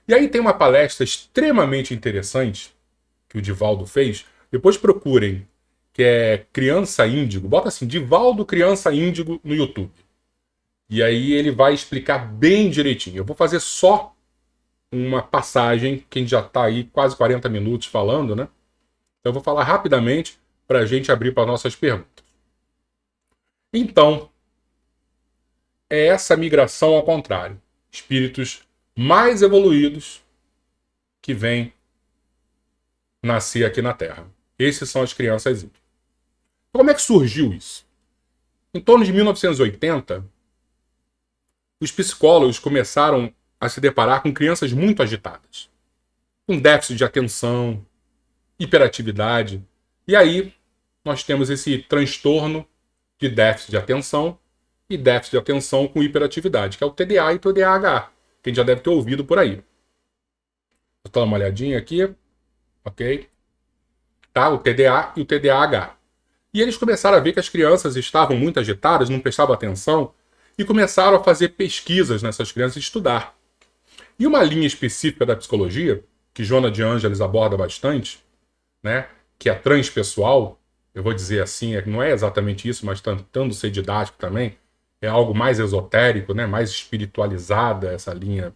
E aí tem uma palestra extremamente interessante que o Divaldo fez. Depois procurem, que é Criança Índigo. Bota assim, Divaldo Criança Índigo no YouTube. E aí ele vai explicar bem direitinho. Eu vou fazer só uma passagem, que a gente já está aí quase 40 minutos falando, né? Então eu vou falar rapidamente para a gente abrir para nossas perguntas. Então, é essa migração ao contrário. Espíritos mais evoluídos que vêm nascer aqui na Terra. Esses são as crianças índigas. Como é que surgiu isso? Em torno de 1980, os psicólogos começaram a se deparar com crianças muito agitadas, com déficit de atenção, hiperatividade. E aí nós temos esse transtorno de déficit de atenção e déficit de atenção com hiperatividade, que é o TDA e o TDAH, que a gente já deve ter ouvido por aí. Vou dar uma olhadinha aqui. Ok? Tá? O TDA e o TDAH. E eles começaram a ver que as crianças estavam muito agitadas, não prestavam atenção, e começaram a fazer pesquisas nessas crianças e estudar. E uma linha específica da psicologia, que Joana de Ângeles aborda bastante, né, que é a transpessoal, eu vou dizer assim, não é exatamente isso, mas tentando ser didático também, é algo mais esotérico, né, mais espiritualizada essa linha.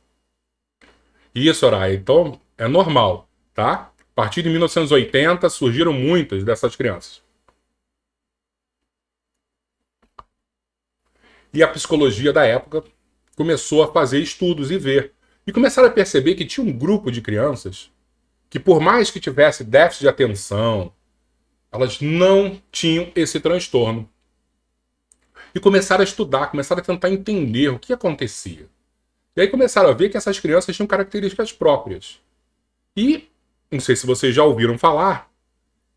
Isso, Soraya, então é normal, tá? A partir de 1980 surgiram muitas dessas crianças. E a psicologia da época começou a fazer estudos e ver. E começaram a perceber que tinha um grupo de crianças que, por mais que tivesse déficit de atenção, elas não tinham esse transtorno. E começaram a estudar, começaram a tentar entender o que acontecia. E aí começaram a ver que essas crianças tinham características próprias. E, não sei se vocês já ouviram falar,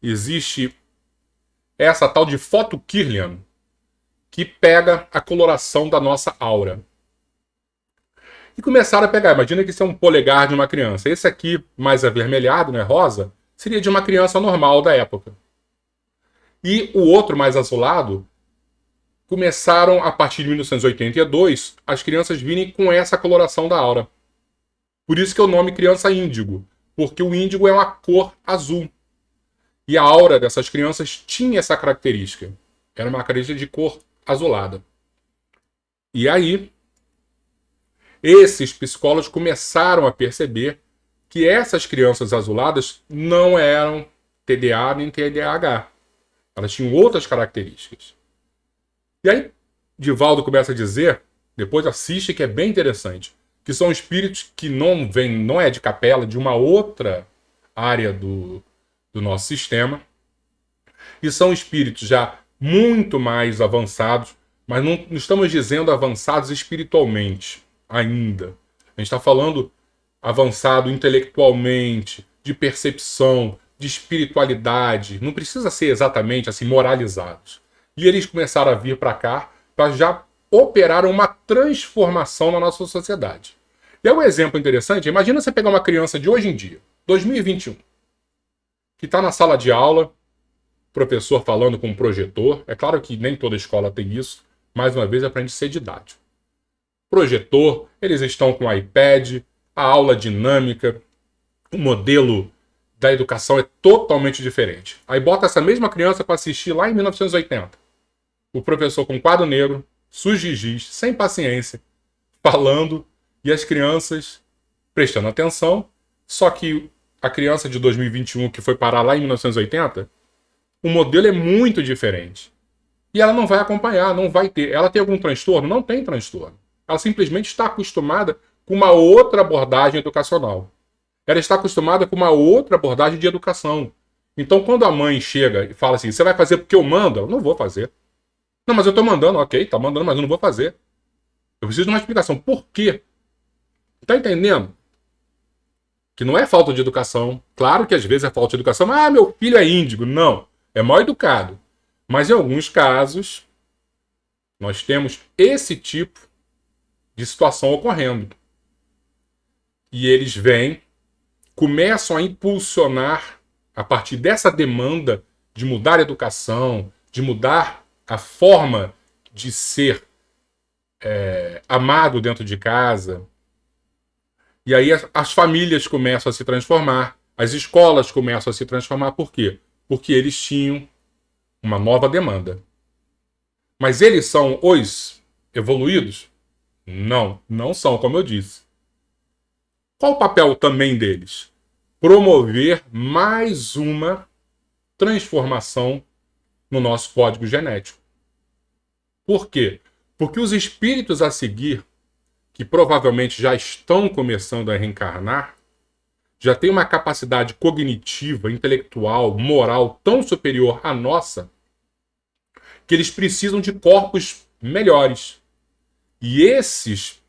existe essa tal de Photo-Kirlian, que pega a coloração da nossa aura. E começaram a pegar, imagina que isso é um polegar de uma criança. Esse aqui, mais avermelhado, né, rosa, seria de uma criança normal da época. E o outro, mais azulado, começaram, a partir de 1982, as crianças virem com essa coloração da aura. Por isso que é o nome criança índigo, porque o índigo é uma cor azul. E a aura dessas crianças tinha essa característica. Era uma característica de cor azulada. E aí, esses psicólogos começaram a perceber que essas crianças azuladas não eram TDA nem TDAH. Elas tinham outras características. E aí, Divaldo começa a dizer, depois assiste, que é bem interessante, que são espíritos que não vêm, não é de capela, de uma outra área do nosso sistema, e são espíritos já muito mais avançados, mas não estamos dizendo avançados espiritualmente ainda. A gente está falando avançado intelectualmente, de percepção, de espiritualidade. Não precisa ser exatamente assim moralizados. E eles começaram a vir para cá para já operar uma transformação na nossa sociedade. E é um exemplo interessante. Imagina você pegar uma criança de hoje em dia, 2021, que está na sala de aula, professor falando com um projetor. É claro que nem toda escola tem isso. Mais uma vez, é para a gente ser didático. Projetor, eles estão com iPad, a aula dinâmica, o modelo da educação é totalmente diferente. Aí bota essa mesma criança para assistir lá em 1980. O professor com quadro negro, giz, sem paciência, falando, e as crianças prestando atenção. Só que a criança de 2021 que foi parar lá em 1980, o modelo é muito diferente. E ela não vai acompanhar, não vai ter. Ela tem algum transtorno? Não tem transtorno. Ela simplesmente está acostumada com uma outra abordagem educacional. Ela está acostumada com uma outra abordagem de educação. Então, quando a mãe chega e fala assim, você vai fazer porque eu mando? Ela, não vou fazer. Não, mas eu estou mandando. Ok, está mandando, mas eu não vou fazer. Eu preciso de uma explicação. Por quê? Está entendendo? Que não é falta de educação. Claro que às vezes é falta de educação. Ah, meu filho é índigo. Não. É mal educado. Mas em alguns casos, nós temos esse tipo de situação ocorrendo. E eles vêm, começam a impulsionar, a partir dessa demanda de mudar a educação, de mudar a forma de ser amado dentro de casa. E aí as famílias começam a se transformar, as escolas começam a se transformar. Por quê? Porque eles tinham uma nova demanda. Mas eles são os evoluídos? Não, não são, como eu disse. Qual o papel também deles? Promover mais uma transformação no nosso código genético. Por quê? Porque os espíritos a seguir, que provavelmente já estão começando a reencarnar, já têm uma capacidade cognitiva, intelectual, moral tão superior à nossa, que eles precisam de corpos melhores. E esses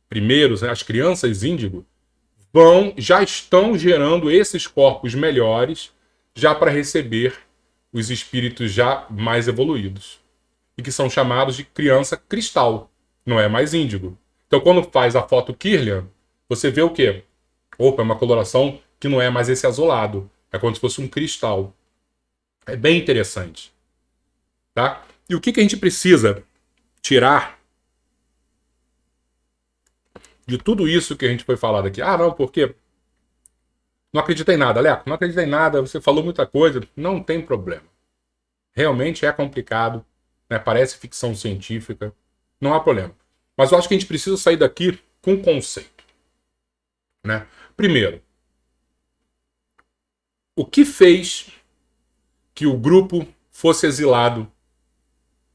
primeiros, as crianças índigo, já estão gerando esses corpos melhores já para receber os espíritos já mais evoluídos. E que são chamados de criança cristal. Não é mais índigo. Então, quando faz a foto Kirlian, você vê o quê? Opa, é uma coloração que não é mais esse azulado. É como se fosse um cristal. É bem interessante. Tá? E o que a gente precisa tirar de tudo isso que a gente foi falado aqui? Ah, não, porque não acreditei em nada, Leco. Não acreditei em nada, você falou muita coisa. Não tem problema. Realmente é complicado, né? Parece ficção científica. Não há problema. Mas eu acho que a gente precisa sair daqui com um conceito. Né? Primeiro, o que fez que o grupo fosse exilado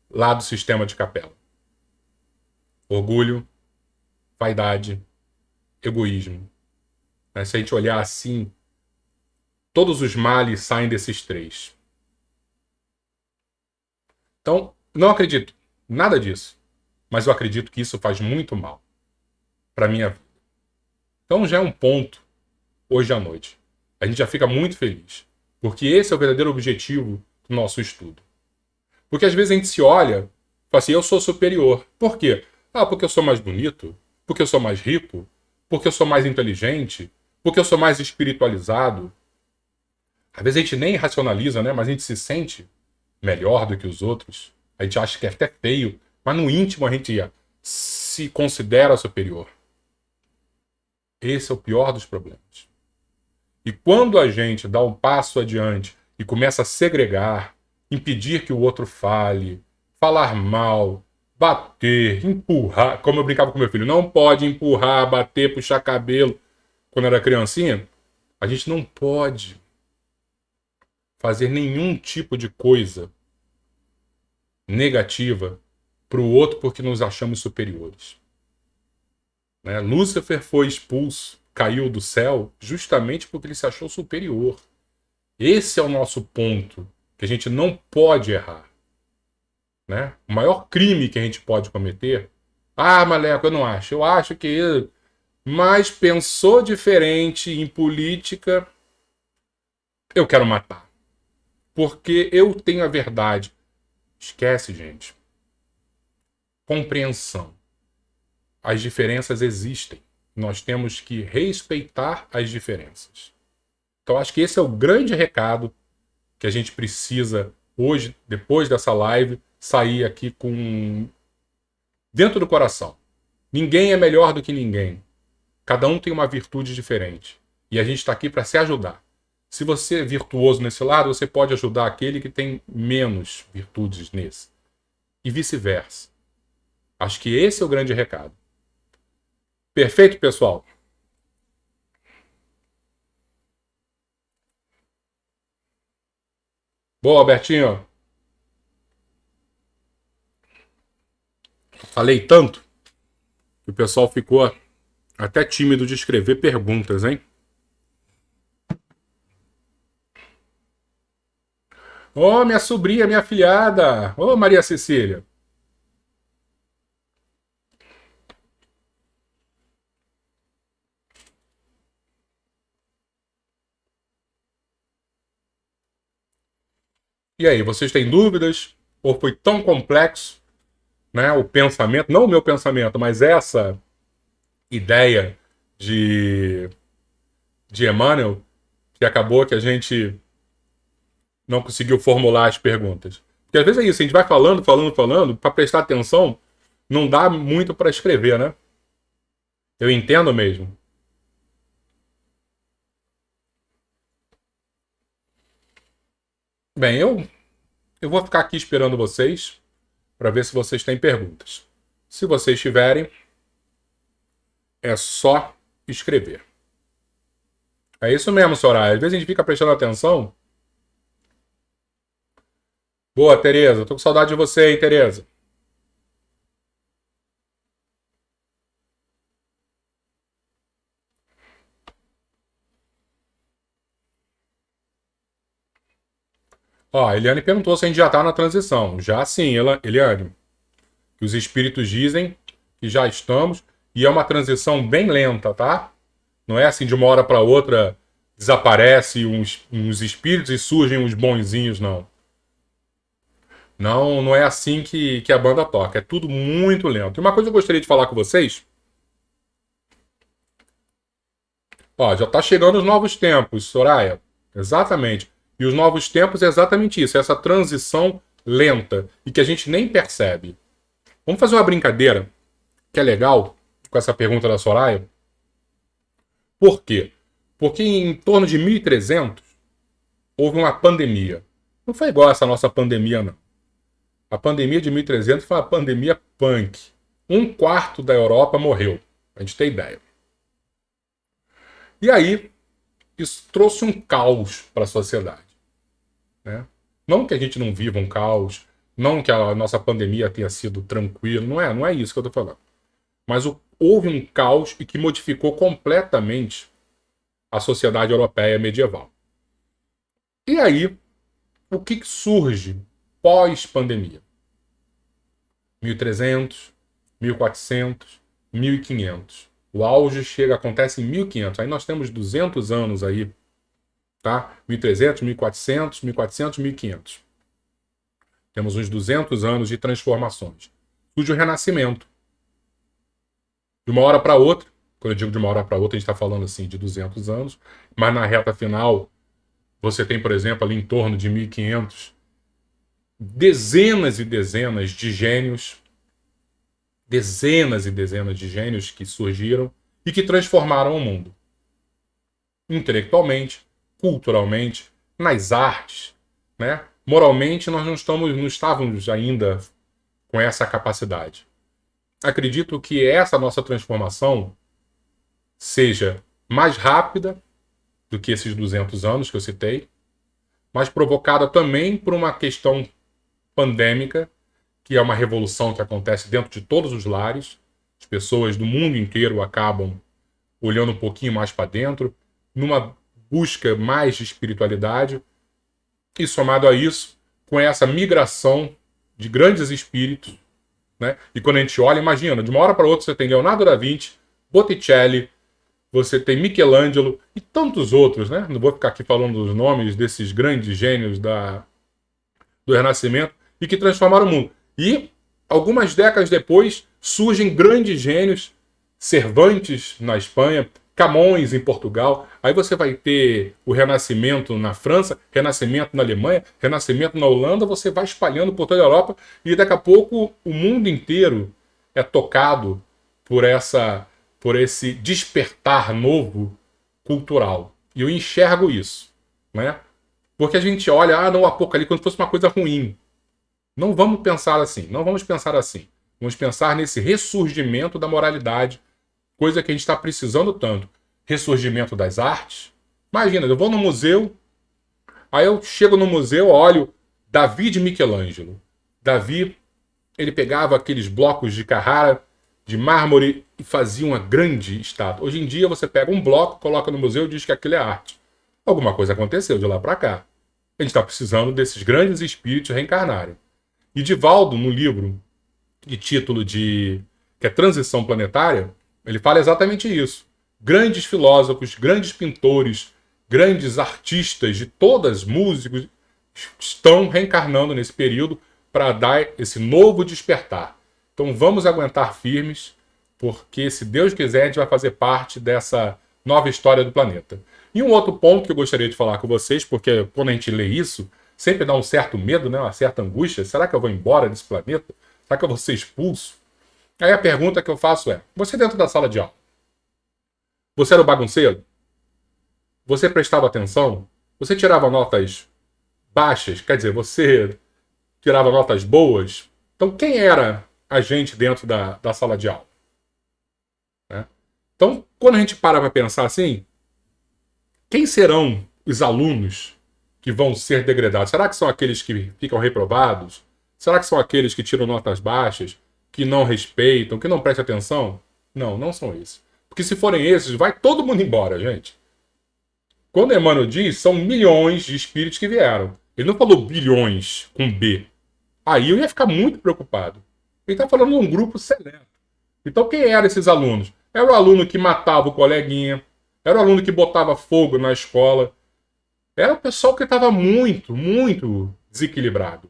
lá do sistema de capela? Orgulho, vaidade, egoísmo. Né? Se a gente olhar assim, todos os males saem desses três. Então, não acredito nada disso. Mas eu acredito que isso faz muito mal para a minha vida. Então já é um ponto hoje à noite. A gente já fica muito feliz. Porque esse é o verdadeiro objetivo do nosso estudo. Porque às vezes a gente se olha e fala assim, eu sou superior. Por quê? Ah, porque eu sou mais bonito? Porque eu sou mais rico? Porque eu sou mais inteligente? Porque eu sou mais espiritualizado? Às vezes a gente nem racionaliza, né? Mas a gente se sente melhor do que os outros. A gente acha que é até feio. Mas no íntimo a gente se considera superior. Esse é o pior dos problemas. E quando a gente dá um passo adiante e começa a segregar, impedir que o outro fale, falar mal, bater, empurrar, como eu brincava com meu filho, não pode empurrar, bater, puxar cabelo quando era criancinha, a gente não pode fazer nenhum tipo de coisa negativa para o outro porque nos achamos superiores. Né? Lúcifer foi expulso, caiu do céu, justamente porque ele se achou superior. Esse é o nosso ponto, que a gente não pode errar. Né? O maior crime que a gente pode cometer... Ah, Maleco, eu não acho. Eu acho que... Mas pensou diferente em política, eu quero matar. Porque eu tenho a verdade. Esquece, gente. Compreensão. As diferenças existem. Nós temos que respeitar as diferenças. Então, acho que esse é o grande recado que a gente precisa hoje, depois dessa live, sair aqui com dentro do coração. Ninguém é melhor do que ninguém. Cada um tem uma virtude diferente. E a gente está aqui para se ajudar. Se você é virtuoso nesse lado, você pode ajudar aquele que tem menos virtudes nesse. E vice-versa. Acho que esse é o grande recado. Perfeito, pessoal? Boa, Albertinho. Falei tanto que o pessoal ficou até tímido de escrever perguntas, hein? Ô, minha sobrinha, minha afilhada. Ô, Maria Cecília. E aí, vocês têm dúvidas? Ou foi tão complexo, né, o pensamento, não o meu pensamento, mas essa ideia de Emmanuel, que acabou que a gente não conseguiu formular as perguntas. Porque às vezes é isso, a gente vai falando, para prestar atenção, não dá muito para escrever, né? Eu entendo mesmo. Bem, eu vou ficar aqui esperando vocês para ver se vocês têm perguntas. Se vocês tiverem, é só escrever. É isso mesmo, Soraya. Às vezes a gente fica prestando atenção. Boa, Tereza. Tô com saudade de você, hein, Tereza. Ó, a Eliane perguntou se a gente já tá na transição. Já sim, Eliane. Os espíritos dizem que já estamos. E é uma transição bem lenta, tá? Não é assim de uma hora para outra desaparece uns espíritos e surgem uns bonzinhos, não. Não, não é assim que a banda toca. É tudo muito lento. E uma coisa que eu gostaria de falar com vocês. Ó, já tá chegando os novos tempos, Soraya. Exatamente. E os novos tempos é exatamente isso. É essa transição lenta e que a gente nem percebe. Vamos fazer uma brincadeira que é legal com essa pergunta da Soraya. Por quê? Porque em torno de 1300 houve uma pandemia. Não foi igual essa nossa pandemia, não. A pandemia de 1300 foi uma pandemia punk. Um quarto da Europa morreu. A gente tem ideia. E aí, isso trouxe um caos para a sociedade. Né? Não que a gente não viva um caos, não que a nossa pandemia tenha sido tranquila, não é isso que eu estou falando. Mas houve um caos e que modificou completamente a sociedade europeia medieval. E aí, o que surge pós-pandemia? 1300, 1400, 1500. O auge acontece em 1500. Aí nós temos 200 anos aí, tá? 1300, 1400, 1400, 1500. Temos uns 200 anos de transformações. Surge o Renascimento. De uma hora para outra, quando eu digo de uma hora para outra, a gente está falando assim de 200 anos, mas na reta final, você tem, por exemplo, ali em torno de 1500, dezenas e dezenas de gênios que surgiram e que transformaram o mundo. Intelectualmente, culturalmente, nas artes, né? Moralmente, nós não estávamos ainda com essa capacidade. Acredito que essa nossa transformação seja mais rápida do que esses 200 anos que eu citei, mas provocada também por uma questão pandêmica que é uma revolução que acontece dentro de todos os lares. As pessoas do mundo inteiro acabam olhando um pouquinho mais para dentro, numa busca mais de espiritualidade. E somado a isso, com essa migração de grandes espíritos, né? E quando a gente olha, imagina, de uma hora para outra você tem Leonardo da Vinci, Botticelli, você tem Michelangelo e tantos outros, né? Não vou ficar aqui falando dos nomes desses grandes gênios do Renascimento e que transformaram o mundo. E algumas décadas depois surgem grandes gênios, Cervantes na Espanha, Camões em Portugal. Aí você vai ter o Renascimento na França, Renascimento na Alemanha, Renascimento na Holanda, você vai espalhando por toda a Europa e daqui a pouco o mundo inteiro é tocado por esse despertar novo cultural. E eu enxergo isso, né? Porque a gente olha, não, o Apocalipse como se fosse uma coisa ruim. Não vamos pensar assim, não vamos pensar assim. Vamos pensar nesse ressurgimento da moralidade, coisa que a gente está precisando tanto. Ressurgimento das artes. Imagina, eu vou no museu, aí eu chego no museu, olho Davi de Michelangelo. Davi, ele pegava aqueles blocos de Carrara, de mármore, e fazia uma grande estátua. Hoje em dia você pega um bloco, coloca no museu e diz que aquilo é arte. Alguma coisa aconteceu de lá para cá. A gente está precisando desses grandes espíritos reencarnarem. E Divaldo, no livro de título que é Transição Planetária, ele fala exatamente isso. Grandes filósofos, grandes pintores, grandes artistas de todas, músicos, estão reencarnando nesse período para dar esse novo despertar. Então vamos aguentar firmes, porque se Deus quiser, a gente vai fazer parte dessa nova história do planeta. E um outro ponto que eu gostaria de falar com vocês, porque quando a gente lê isso, sempre dá um certo medo, né? Uma certa angústia. Será que eu vou embora desse planeta? Será que eu vou ser expulso? Aí a pergunta que eu faço é, você dentro da sala de aula, você era o bagunceiro? Você prestava atenção? Você tirava notas baixas? Quer dizer, você tirava notas boas? Então quem era a gente dentro da sala de aula? Né? Então, quando a gente para pensar assim, quem serão os alunos que vão ser degradados? Será que são aqueles que ficam reprovados? Será que são aqueles que tiram notas baixas, que não respeitam, que não prestam atenção? Não, não são esses. Porque se forem esses, vai todo mundo embora, gente. Quando Emmanuel diz, são milhões de espíritos que vieram. Ele não falou bilhões com B. Aí eu ia ficar muito preocupado. Ele está falando de um grupo seleto. Então quem eram esses alunos? Era o aluno que matava o coleguinha, era o aluno que botava fogo na escola, era o pessoal que estava muito, muito desequilibrado.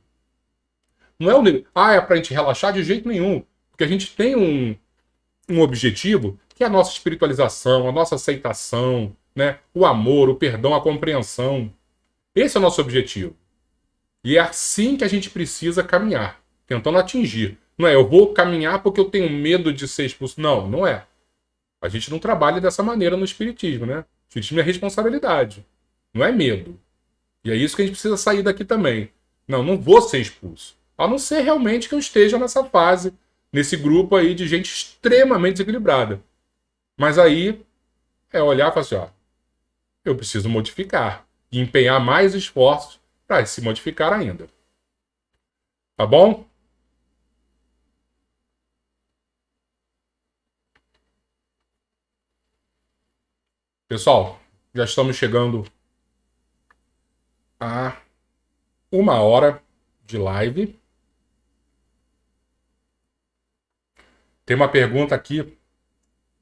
Não é é para a gente relaxar de jeito nenhum. Porque a gente tem um objetivo que é a nossa espiritualização, a nossa aceitação, né? O amor, o perdão, a compreensão. Esse é o nosso objetivo. E é assim que a gente precisa caminhar, tentando atingir. Não é, eu vou caminhar porque eu tenho medo de ser expulso. Não, não é. A gente não trabalha dessa maneira no Espiritismo, né? O Espiritismo é responsabilidade, não é medo. E é isso que a gente precisa sair daqui também. Não, não vou ser expulso. A não ser realmente que eu esteja nessa fase, nesse grupo aí de gente extremamente desequilibrada. Mas aí é olhar e falar assim, ó, eu preciso modificar e empenhar mais esforços para se modificar ainda. Tá bom? Pessoal, já estamos chegando a 1 hora de live. Tem uma pergunta aqui, que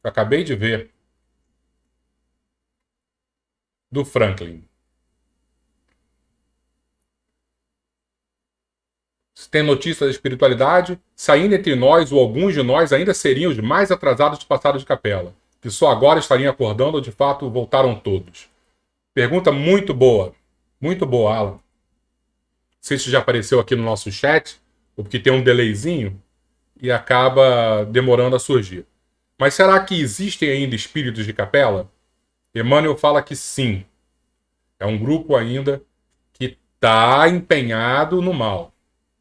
eu acabei de ver, do Franklin. Se tem notícia da espiritualidade, se ainda entre nós ou alguns de nós ainda seriam os mais atrasados de passado de capela, que só agora estariam acordando ou de fato voltaram todos. Pergunta muito boa, Alan. Não sei se já apareceu aqui no nosso chat, ou porque tem um delayzinho e acaba demorando a surgir. Mas será que existem ainda espíritos de capela? Emmanuel fala que sim. É um grupo ainda que está empenhado no mal.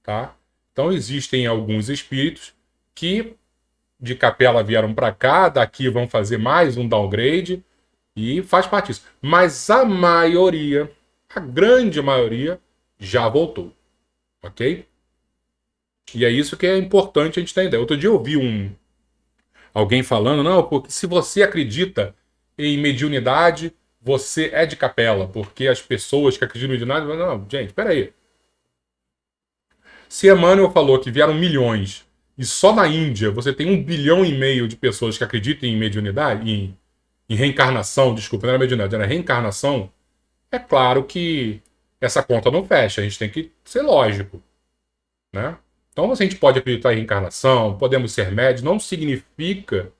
Tá? Então existem alguns espíritos que de capela vieram para cá, daqui vão fazer mais um downgrade e faz parte disso. Mas a maioria, a grande maioria, já voltou. Ok? E é isso que é importante a gente ter ideia. Outro dia eu ouvi alguém falando, não, porque se você acredita em mediunidade, você é de capela, porque as pessoas que acreditam em mediunidade... Não, gente, peraí. Se Emmanuel falou que vieram milhões e só na Índia você tem 1,5 bilhão de pessoas que acreditam em mediunidade, em reencarnação, desculpa, não era mediunidade, era reencarnação, é claro que essa conta não fecha, a gente tem que ser lógico, né? Então, se a gente pode acreditar em reencarnação, podemos ser médios, não significa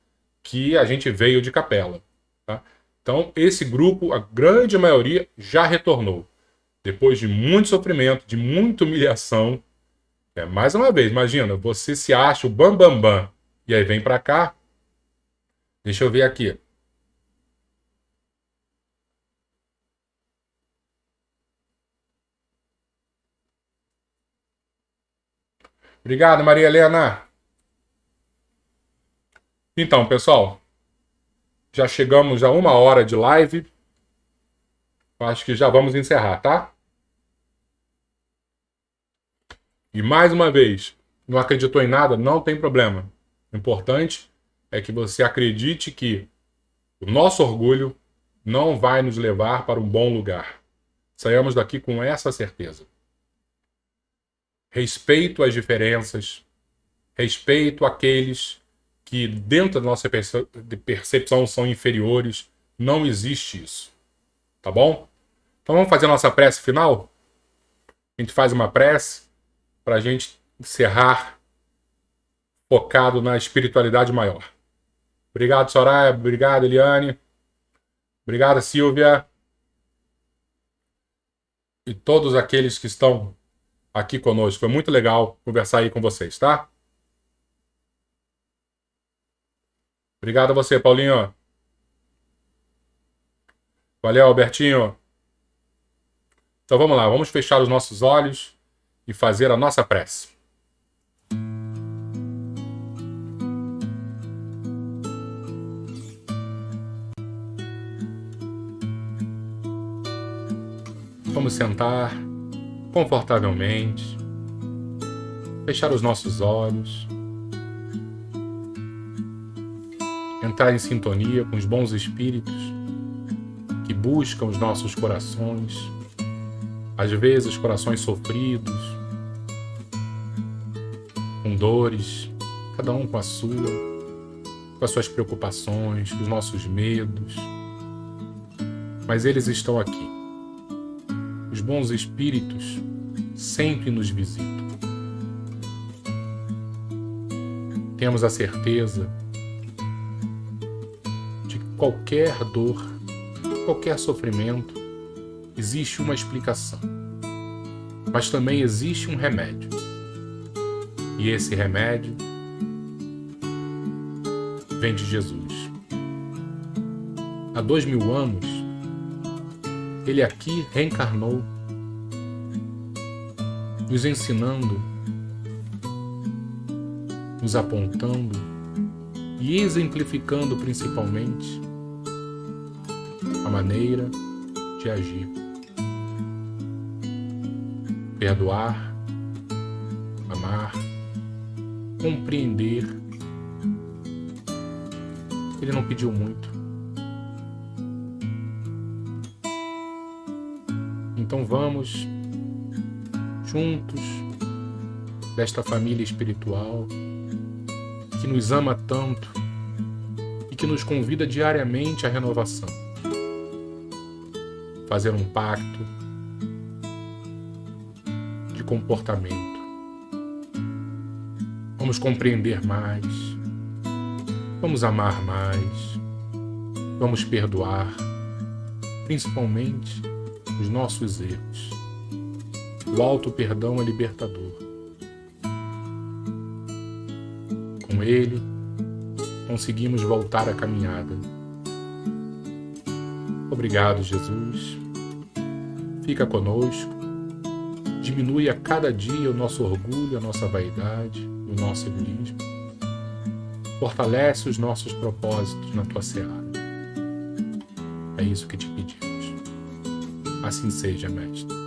que a gente veio de capela, tá? Então, esse grupo, a grande maioria, já retornou. Depois de muito sofrimento, de muita humilhação. Mais uma vez, imagina, você se acha o bambambam, bam, bam, e aí vem pra cá. Deixa eu ver aqui. Obrigado, Maria Helena. Então, pessoal, já chegamos a 1 hora de live. Acho que já vamos encerrar, tá? E mais uma vez, não acreditou em nada? Não tem problema. O importante é que você acredite que o nosso orgulho não vai nos levar para um bom lugar. Saiamos daqui com essa certeza. Respeito às diferenças, respeito àqueles que dentro da nossa percepção são inferiores. Não existe isso. Tá bom? Então vamos fazer a nossa prece final? A gente faz uma prece para a gente encerrar focado na espiritualidade maior. Obrigado, Soraya. Obrigado, Eliane. Obrigado, Silvia. E todos aqueles que estão aqui conosco. Foi muito legal conversar aí com vocês, tá? Obrigado a você, Paulinho. Valeu, Albertinho. Então vamos lá, vamos fechar os nossos olhos e fazer a nossa prece. Vamos sentar confortavelmente, fechar os nossos olhos, entrar em sintonia com os bons espíritos que buscam os nossos corações, às vezes corações sofridos, com dores, cada um com a sua, com as suas preocupações, com os nossos medos, mas eles estão aqui. Os bons espíritos sempre nos visitam. Temos a certeza de que qualquer dor, qualquer sofrimento, existe uma explicação. Mas também existe um remédio. E esse remédio vem de Jesus. Há 2000 anos, ele aqui reencarnou, nos ensinando, nos apontando e exemplificando principalmente a maneira de agir. Perdoar, amar, compreender. Ele não pediu muito. Então vamos juntos desta família espiritual que nos ama tanto e que nos convida diariamente à renovação. Fazer um pacto de comportamento. Vamos compreender mais. Vamos amar mais. Vamos perdoar, principalmente os nossos erros. O auto-perdão é libertador. Com ele, conseguimos voltar à caminhada. Obrigado, Jesus. Fica conosco. Diminui a cada dia o nosso orgulho, a nossa vaidade, o nosso egoísmo. Fortalece os nossos propósitos na tua seara. É isso que te pedimos. Assim seja, Mestre.